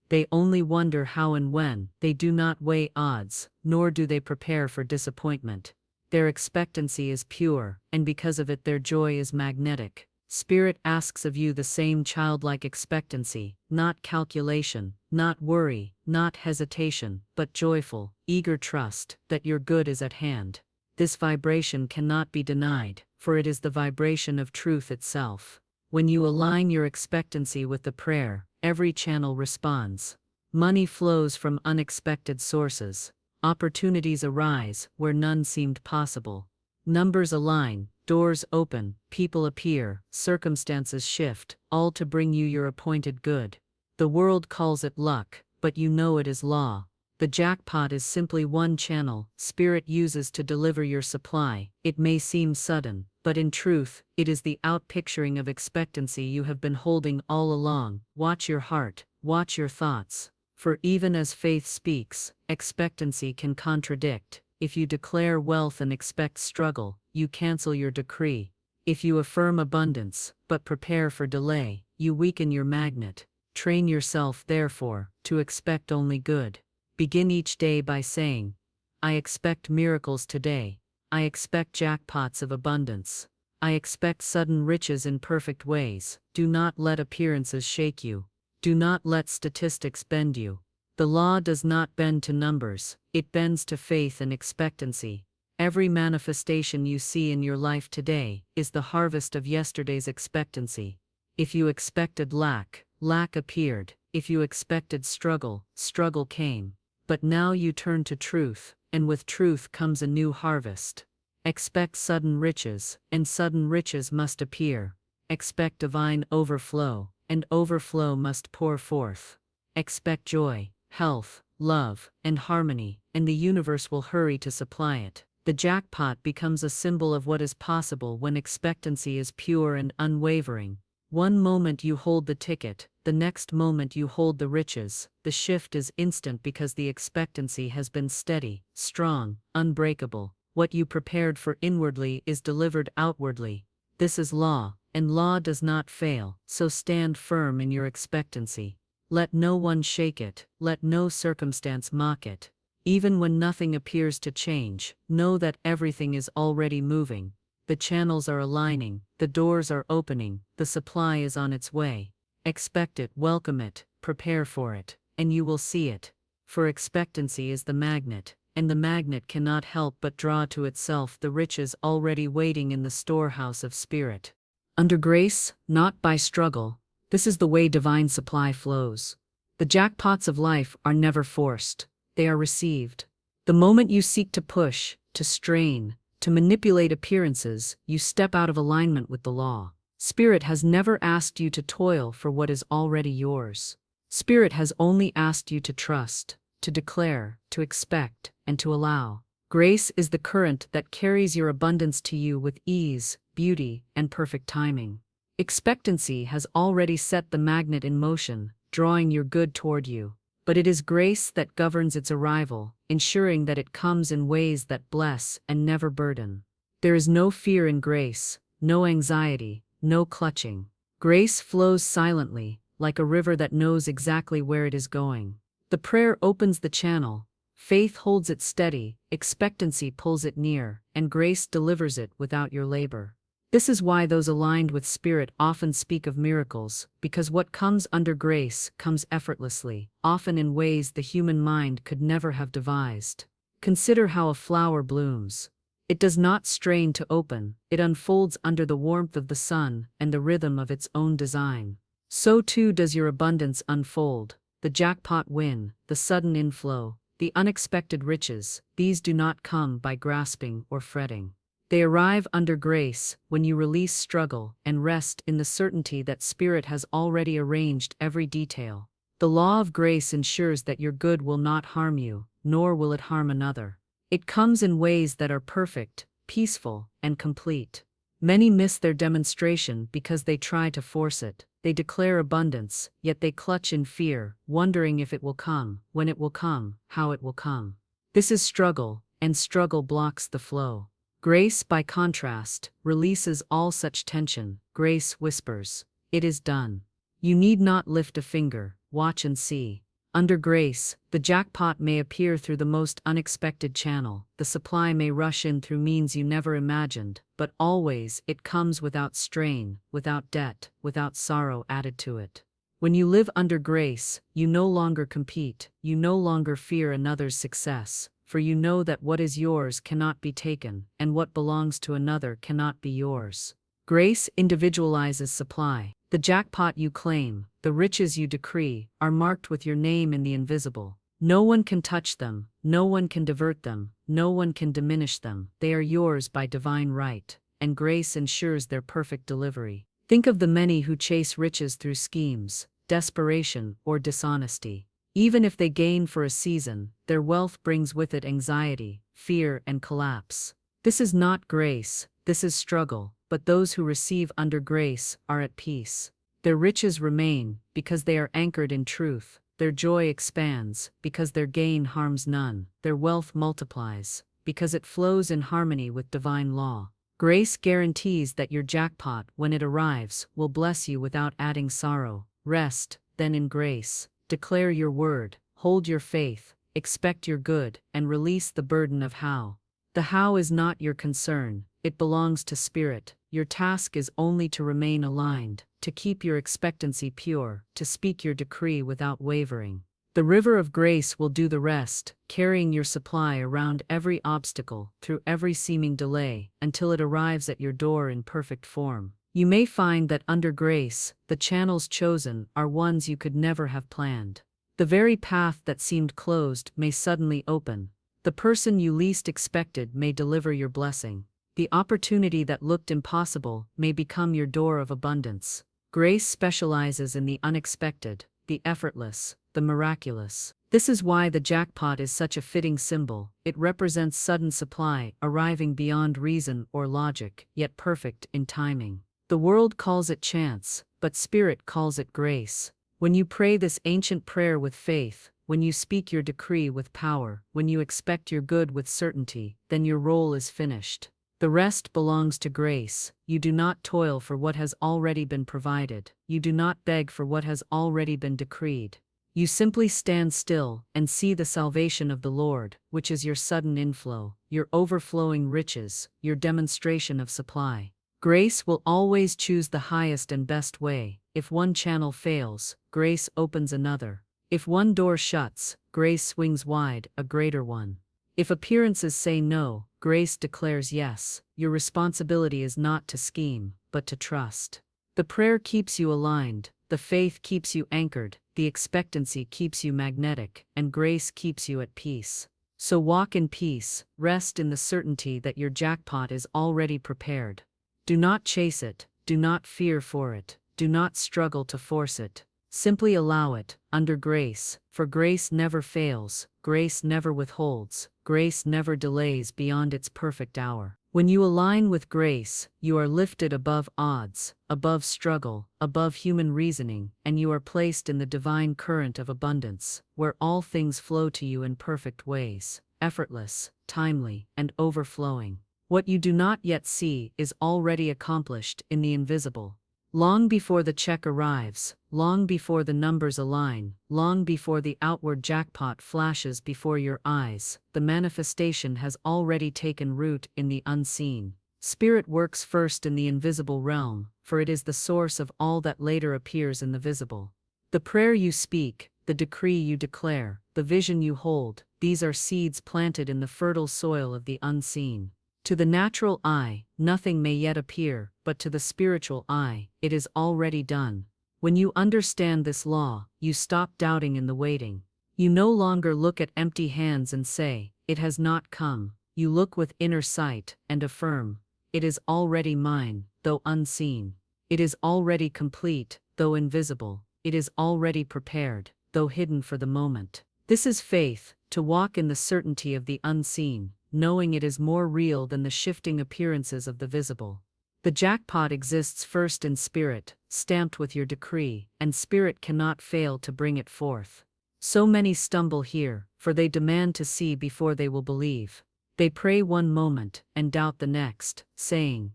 They only wonder how and when. They do not weigh odds, nor do they prepare for disappointment. Their expectancy is pure, and because of it their joy is magnetic. Spirit asks of you the same childlike expectancy, not calculation, not worry, not hesitation, but joyful, eager trust that your good is at hand. This vibration cannot be denied, for it is the vibration of truth itself. When you align your expectancy with the prayer, every channel responds. Money flows from unexpected sources. Opportunities arise where none seemed possible. Numbers align, doors open, people appear, circumstances shift, all to bring you your appointed good. The world calls it luck, but you know it is law. The jackpot is simply one channel spirit uses to deliver your supply. It may seem sudden, but in truth, it is the outpicturing of expectancy you have been holding all along. Watch your heart, watch your thoughts. For even as faith speaks, expectancy can contradict. If you declare wealth and expect struggle, you cancel your decree. If you affirm abundance, but prepare for delay, you weaken your magnet. Train yourself, therefore, to expect only good. Begin each day by saying, I expect miracles today. I expect jackpots of abundance. I expect sudden riches in perfect ways. Do not let appearances shake you. Do not let statistics bend you. The law does not bend to numbers, it bends to faith and expectancy. Every manifestation you see in your life today is the harvest of yesterday's expectancy. If you expected lack, lack appeared. If you expected struggle, struggle came. But now you turn to truth, and with truth comes a new harvest. Expect sudden riches, and sudden riches must appear. Expect divine overflow, and overflow must pour forth. Expect joy, health, love, and harmony, and the universe will hurry to supply it. The jackpot becomes a symbol of what is possible when expectancy is pure and unwavering. One moment you hold the ticket, the next moment you hold the riches. The shift is instant because the expectancy has been steady, strong, unbreakable. What you prepared for inwardly is delivered outwardly. This is law, and law does not fail, so stand firm in your expectancy. Let no one shake it, let no circumstance mock it. Even when nothing appears to change, know that everything is already moving. The channels are aligning, the doors are opening, the supply is on its way. Expect it, welcome it, prepare for it, and you will see it. For expectancy is the magnet, and the magnet cannot help but draw to itself the riches already waiting in the storehouse of spirit. Under grace, not by struggle, this is the way divine supply flows. The jackpots of life are never forced, they are received. The moment you seek to push, to strain, to manipulate appearances, you step out of alignment with the law. Spirit has never asked you to toil for what is already yours. Spirit has only asked you to trust, to declare, to expect, and to allow. Grace is the current that carries your abundance to you with ease, beauty, and perfect timing. Expectancy has already set the magnet in motion, drawing your good toward you. But it is grace that governs its arrival, ensuring that it comes in ways that bless and never burden. There is no fear in grace, no anxiety, no clutching. Grace flows silently, like a river that knows exactly where it is going. The prayer opens the channel, faith holds it steady, expectancy pulls it near, and grace delivers it without your labor. This is why those aligned with spirit often speak of miracles, because what comes under grace comes effortlessly, often in ways the human mind could never have devised. Consider how a flower blooms. It does not strain to open, it unfolds under the warmth of the sun and the rhythm of its own design. So too does your abundance unfold. The jackpot win, the sudden inflow, the unexpected riches, these do not come by grasping or fretting. They arrive under grace when you release struggle and rest in the certainty that Spirit has already arranged every detail. The law of grace ensures that your good will not harm you, nor will it harm another. It comes in ways that are perfect, peaceful, and complete. Many miss their demonstration because they try to force it. They declare abundance, yet they clutch in fear, wondering if it will come, when it will come, how it will come. This is struggle, and struggle blocks the flow. Grace, by contrast, releases all such tension. Grace whispers, "It is done." You need not lift a finger, watch and see. Under grace, the jackpot may appear through the most unexpected channel, the supply may rush in through means you never imagined, but always it comes without strain, without debt, without sorrow added to it. When you live under grace, you no longer compete, you no longer fear another's success, for you know that what is yours cannot be taken, and what belongs to another cannot be yours. Grace individualizes supply. The jackpot you claim, the riches you decree, are marked with your name in the invisible. No one can touch them, no one can divert them, no one can diminish them. They are yours by divine right, and grace ensures their perfect delivery. Think of the many who chase riches through schemes, desperation, or dishonesty. Even if they gain for a season, their wealth brings with it anxiety, fear, and collapse. This is not grace, this is struggle, but those who receive under grace are at peace. Their riches remain, because they are anchored in truth. Their joy expands, because their gain harms none. Their wealth multiplies, because it flows in harmony with divine law. Grace guarantees that your jackpot, when it arrives, will bless you without adding sorrow. Rest, then in grace. Declare your word, hold your faith, expect your good, and release the burden of how. The how is not your concern, it belongs to Spirit. Your task is only to remain aligned, to keep your expectancy pure, to speak your decree without wavering. The river of grace will do the rest, carrying your supply around every obstacle, through every seeming delay, until it arrives at your door in perfect form. You may find that under grace, the channels chosen are ones you could never have planned. The very path that seemed closed may suddenly open. The person you least expected may deliver your blessing. The opportunity that looked impossible may become your door of abundance. Grace specializes in the unexpected, the effortless, the miraculous. This is why the jackpot is such a fitting symbol. It represents sudden supply, arriving beyond reason or logic, yet perfect in timing. The world calls it chance, but Spirit calls it grace. When you pray this ancient prayer with faith, when you speak your decree with power, when you expect your good with certainty, then your role is finished. The rest belongs to grace. You do not toil for what has already been provided. You do not beg for what has already been decreed. You simply stand still and see the salvation of the Lord, which is your sudden inflow, your overflowing riches, your demonstration of supply. Grace will always choose the highest and best way. If one channel fails, grace opens another. If one door shuts, grace swings wide a greater one. If appearances say no, grace declares yes. Your responsibility is not to scheme, but to trust. The prayer keeps you aligned, the faith keeps you anchored, the expectancy keeps you magnetic, and grace keeps you at peace. So walk in peace, rest in the certainty that your jackpot is already prepared. Do not chase it, do not fear for it, do not struggle to force it. Simply allow it, under grace, for grace never fails, grace never withholds, grace never delays beyond its perfect hour. When you align with grace, you are lifted above odds, above struggle, above human reasoning, and you are placed in the divine current of abundance, where all things flow to you in perfect ways, effortless, timely, and overflowing. What you do not yet see is already accomplished in the invisible. Long before the check arrives, long before the numbers align, long before the outward jackpot flashes before your eyes, the manifestation has already taken root in the unseen. Spirit works first in the invisible realm, for it is the source of all that later appears in the visible. The prayer you speak, the decree you declare, the vision you hold, these are seeds planted in the fertile soil of the unseen. To the natural eye, nothing may yet appear, but to the spiritual eye, it is already done. When you understand this law, you stop doubting in the waiting. You no longer look at empty hands and say, "It has not come." You look with inner sight and affirm, "It is already mine, though unseen. It is already complete, though invisible. It is already prepared, though hidden for the moment." This is faith, to walk in the certainty of the unseen, knowing it is more real than the shifting appearances of the visible. The jackpot exists first in spirit, stamped with your decree, and spirit cannot fail to bring it forth. So many stumble here, for they demand to see before they will believe. They pray one moment, and doubt the next, saying,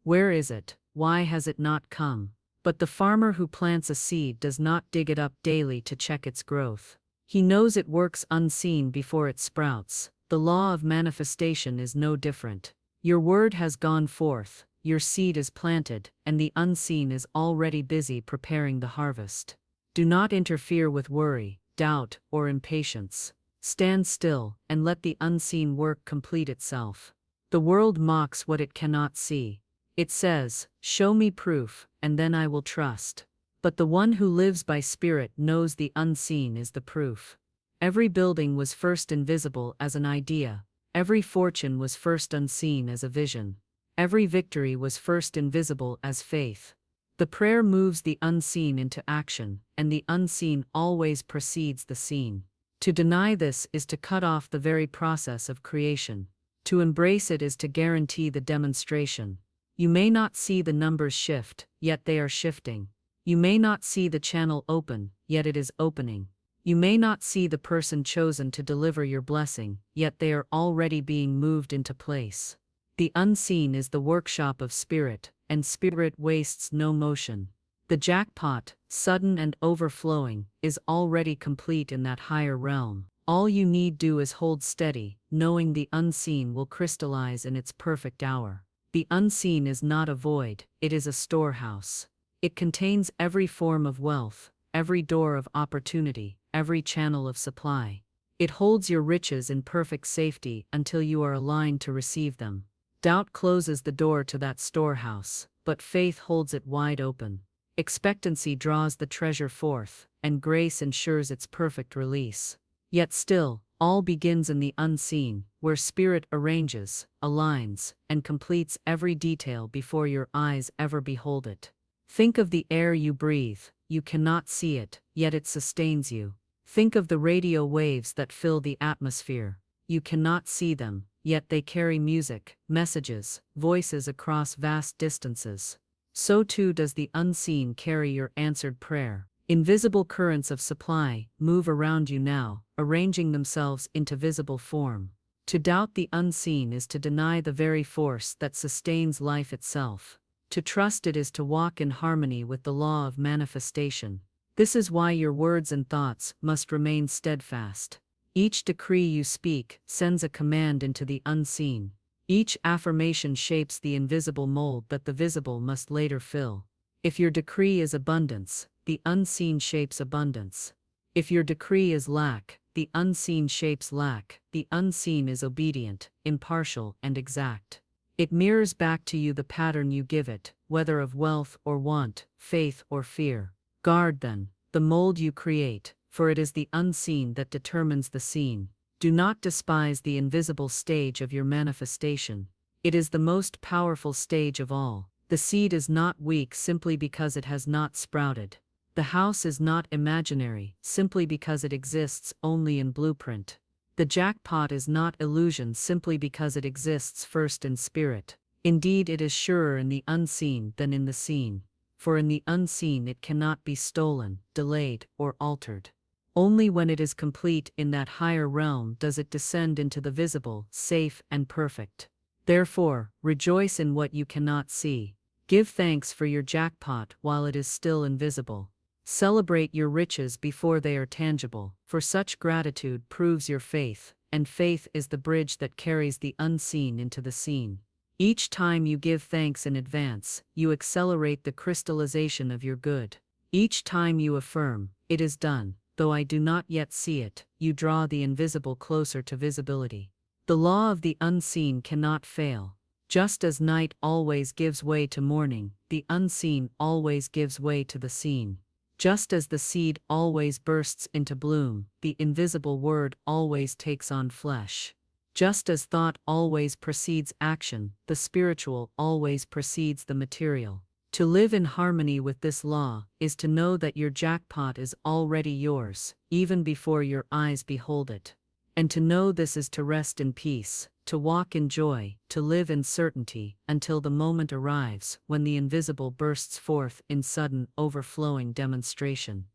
"Where is it? Why has it not come?" But the farmer who plants a seed does not dig it up daily to check its growth. He knows it works unseen before it sprouts. The law of manifestation is no different. Your word has gone forth, your seed is planted, and the unseen is already busy preparing the harvest. Do not interfere with worry, doubt, or impatience. Stand still, and let the unseen work complete itself. The world mocks what it cannot see. It says, "Show me proof, and then I will trust." But the one who lives by spirit knows the unseen is the proof. Every building was first invisible as an idea. Every fortune was first unseen as a vision. Every victory was first invisible as faith. The prayer moves the unseen into action, and the unseen always precedes the seen. To deny this is to cut off the very process of creation. To embrace it is to guarantee the demonstration. You may not see the numbers shift, yet they are shifting. You may not see the channel open, yet it is opening. You may not see the person chosen to deliver your blessing, yet they are already being moved into place. The unseen is the workshop of spirit, and spirit wastes no motion. The jackpot, sudden and overflowing, is already complete in that higher realm. All you need do is hold steady, knowing the unseen will crystallize in its perfect hour. The unseen is not a void, it is a storehouse. It contains every form of wealth, every door of opportunity, every channel of supply. It holds your riches in perfect safety until you are aligned to receive them. Doubt closes the door to that storehouse, but faith holds it wide open. Expectancy draws the treasure forth, and grace ensures its perfect release. Yet still, all begins in the unseen, where spirit arranges, aligns, and completes every detail before your eyes ever behold it. Think of the air you breathe. You cannot see it, yet it sustains you. Think of the radio waves that fill the atmosphere. You cannot see them, yet they carry music, messages, voices across vast distances. So too does the unseen carry your answered prayer. Invisible currents of supply move around you now, arranging themselves into visible form. To doubt the unseen is to deny the very force that sustains life itself. To trust it is to walk in harmony with the law of manifestation. This is why your words and thoughts must remain steadfast. Each decree you speak sends a command into the unseen. Each affirmation shapes the invisible mold that the visible must later fill. If your decree is abundance, the unseen shapes abundance. If your decree is lack, the unseen shapes lack. The unseen is obedient, impartial, and exact. It mirrors back to you the pattern you give it, whether of wealth or want, faith or fear. Guard, then, the mold you create, for it is the unseen that determines the seen. Do not despise the invisible stage of your manifestation. It is the most powerful stage of all. The seed is not weak simply because it has not sprouted. The house is not imaginary simply because it exists only in blueprint. The jackpot is not illusion simply because it exists first in spirit. Indeed, it is surer in the unseen than in the seen. For in the unseen it cannot be stolen, delayed, or altered. Only when it is complete in that higher realm does it descend into the visible, safe, and perfect. Therefore, rejoice in what you cannot see. Give thanks for your jackpot while it is still invisible. Celebrate your riches before they are tangible, for such gratitude proves your faith, and faith is the bridge that carries the unseen into the seen. Each time you give thanks in advance, you accelerate the crystallization of your good. Each time you affirm, "It is done, though I do not yet see it," you draw the invisible closer to visibility. The law of the unseen cannot fail. Just as night always gives way to morning, the unseen always gives way to the seen. Just as the seed always bursts into bloom, the invisible word always takes on flesh. Just as thought always precedes action, the spiritual always precedes the material. To live in harmony with this law is to know that your jackpot is already yours, even before your eyes behold it. And to know this is to rest in peace, to walk in joy, to live in certainty, until the moment arrives when the invisible bursts forth in sudden, overflowing demonstration.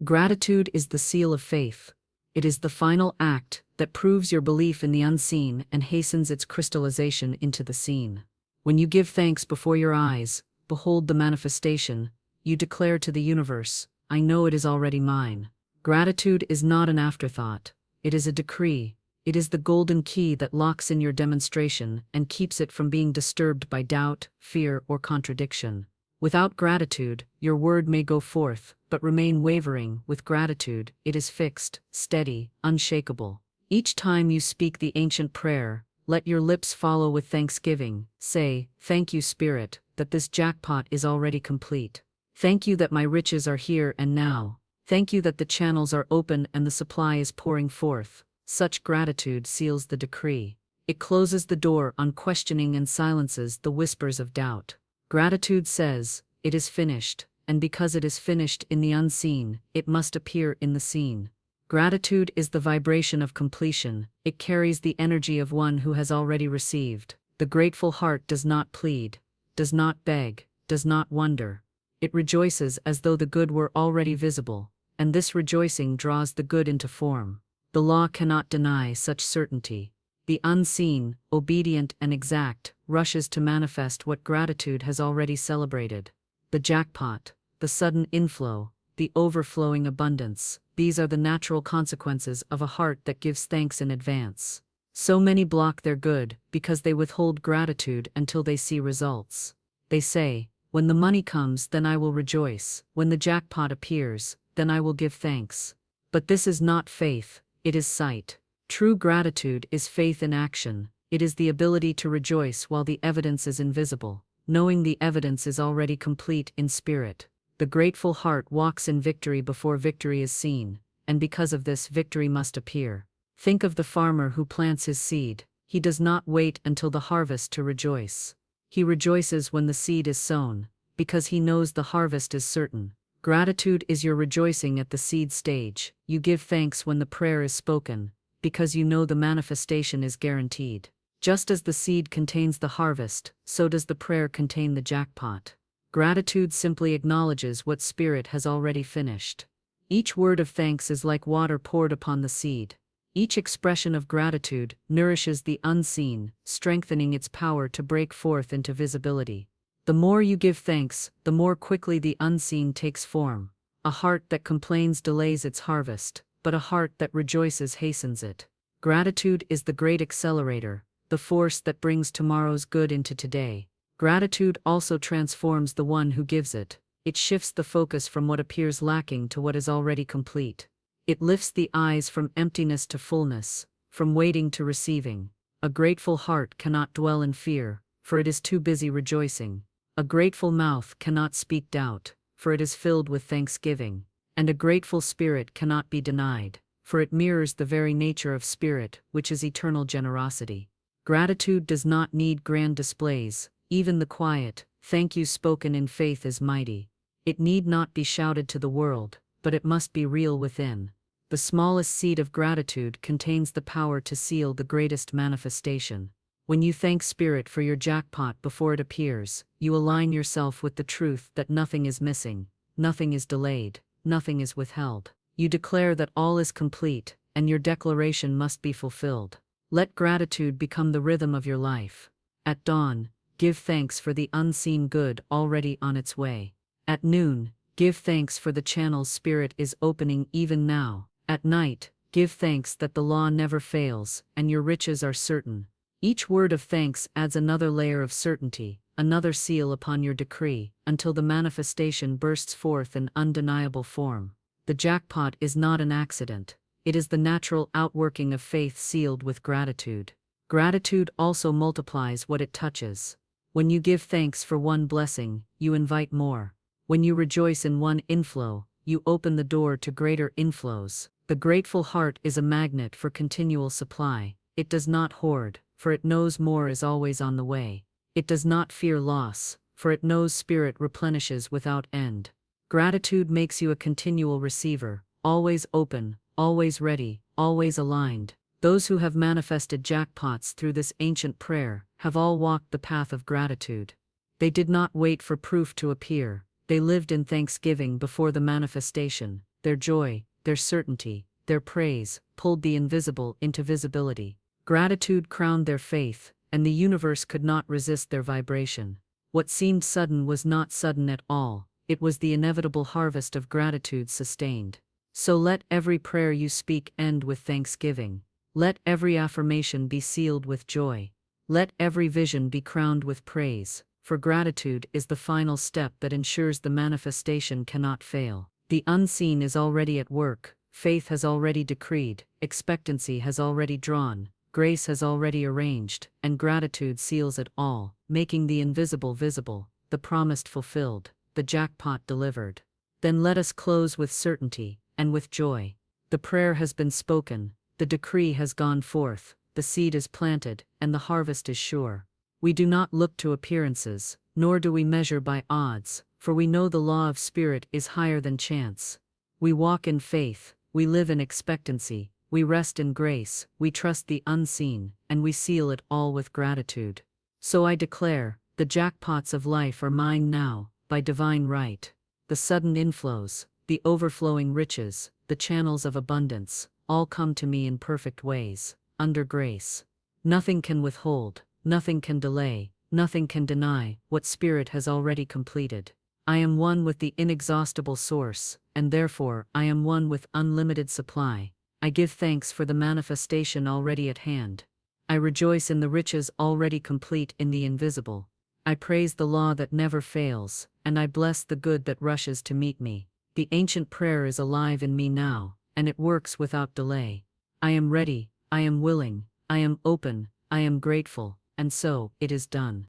Gratitude is the seal of faith. It is the final act that proves your belief in the unseen and hastens its crystallization into the seen. When you give thanks before your eyes, behold the manifestation, you declare to the universe, "I know it is already mine." Gratitude is not an afterthought. It is a decree. It is the golden key that locks in your demonstration and keeps it from being disturbed by doubt, fear, or contradiction. Without gratitude, your word may go forth, but remain wavering. With gratitude, it is fixed, steady, unshakable. Each time you speak the ancient prayer, let your lips follow with thanksgiving. Say, "Thank you, Spirit, that this jackpot is already complete. Thank you that my riches are here and now. Thank you that the channels are open and the supply is pouring forth." Such gratitude seals the decree. It closes the door on questioning and silences the whispers of doubt. Gratitude says, "It is finished," and because it is finished in the unseen, it must appear in the seen. Gratitude is the vibration of completion. It carries the energy of one who has already received. The grateful heart does not plead, does not beg, does not wonder. It rejoices as though the good were already visible, and this rejoicing draws the good into form. The law cannot deny such certainty. The unseen, obedient and exact, rushes to manifest what gratitude has already celebrated. The jackpot, the sudden inflow, the overflowing abundance, these are the natural consequences of a heart that gives thanks in advance. So many block their good because they withhold gratitude until they see results. They say, "When the money comes, then I will rejoice. When the jackpot appears, then I will give thanks." But this is not faith, it is sight. True gratitude is faith in action. It is the ability to rejoice while the evidence is invisible, knowing the evidence is already complete in spirit. The grateful heart walks in victory before victory is seen, and because of this, victory must appear. Think of the farmer who plants his seed. He does not wait until the harvest to rejoice. He rejoices when the seed is sown, because he knows the harvest is certain. Gratitude is your rejoicing at the seed stage. You give thanks when the prayer is spoken, because you know the manifestation is guaranteed. Just as the seed contains the harvest, so does the prayer contain the jackpot. Gratitude simply acknowledges what Spirit has already finished. Each word of thanks is like water poured upon the seed. Each expression of gratitude nourishes the unseen, strengthening its power to break forth into visibility. The more you give thanks, the more quickly the unseen takes form. A heart that complains delays its harvest, but a heart that rejoices hastens it. Gratitude is the great accelerator, the force that brings tomorrow's good into today. Gratitude also transforms the one who gives it. It shifts the focus from what appears lacking to what is already complete. It lifts the eyes from emptiness to fullness, from waiting to receiving. A grateful heart cannot dwell in fear, for it is too busy rejoicing. A grateful mouth cannot speak doubt, for it is filled with thanksgiving. And a grateful spirit cannot be denied, for it mirrors the very nature of spirit, which is eternal generosity. Gratitude does not need grand displays. Even the quiet, "Thank you" spoken in faith is mighty. It need not be shouted to the world, but it must be real within. The smallest seed of gratitude contains the power to seal the greatest manifestation. When you thank Spirit for your jackpot before it appears, you align yourself with the truth that nothing is missing, nothing is delayed, nothing is withheld. You declare that all is complete, and your declaration must be fulfilled. Let gratitude become the rhythm of your life. At dawn, give thanks for the unseen good already on its way. At noon, give thanks for the channels Spirit is opening even now. At night, give thanks that the law never fails, and your riches are certain. Each word of thanks adds another layer of certainty, another seal upon your decree, until the manifestation bursts forth in undeniable form. The jackpot is not an accident. It is the natural outworking of faith sealed with gratitude. Gratitude also multiplies what it touches. When you give thanks for one blessing, you invite more. When you rejoice in one inflow, you open the door to greater inflows. The grateful heart is a magnet for continual supply. It does not hoard, for it knows more is always on the way. It does not fear loss, for it knows spirit replenishes without end. Gratitude makes you a continual receiver, always open, always ready, always aligned. Those who have manifested jackpots through this ancient prayer have all walked the path of gratitude. They did not wait for proof to appear. They lived in thanksgiving before the manifestation. Their joy, their certainty, their praise pulled the invisible into visibility. Gratitude crowned their faith, and the universe could not resist their vibration. What seemed sudden was not sudden at all. It was the inevitable harvest of gratitude sustained. So let every prayer you speak end with thanksgiving. Let every affirmation be sealed with joy. Let every vision be crowned with praise, for gratitude is the final step that ensures the manifestation cannot fail. The unseen is already at work, faith has already decreed, expectancy has already drawn, grace has already arranged, and gratitude seals it all, making the invisible visible, the promised fulfilled, the jackpot delivered. Then let us close with certainty, and with joy. The prayer has been spoken, the decree has gone forth, the seed is planted, and the harvest is sure. We do not look to appearances, nor do we measure by odds, for we know the law of spirit is higher than chance. We walk in faith, we live in expectancy, we rest in grace, we trust the unseen, and we seal it all with gratitude. So I declare, the jackpots of life are mine now, by divine right. The sudden inflows, the overflowing riches, the channels of abundance, all come to me in perfect ways, under grace. Nothing can withhold, nothing can delay, nothing can deny what Spirit has already completed. I am one with the inexhaustible source, and therefore I am one with unlimited supply. I give thanks for the manifestation already at hand. I rejoice in the riches already complete in the invisible. I praise the law that never fails, and I bless the good that rushes to meet me. The ancient prayer is alive in me now, and it works without delay. I am ready, I am willing, I am open, I am grateful, and so it is done.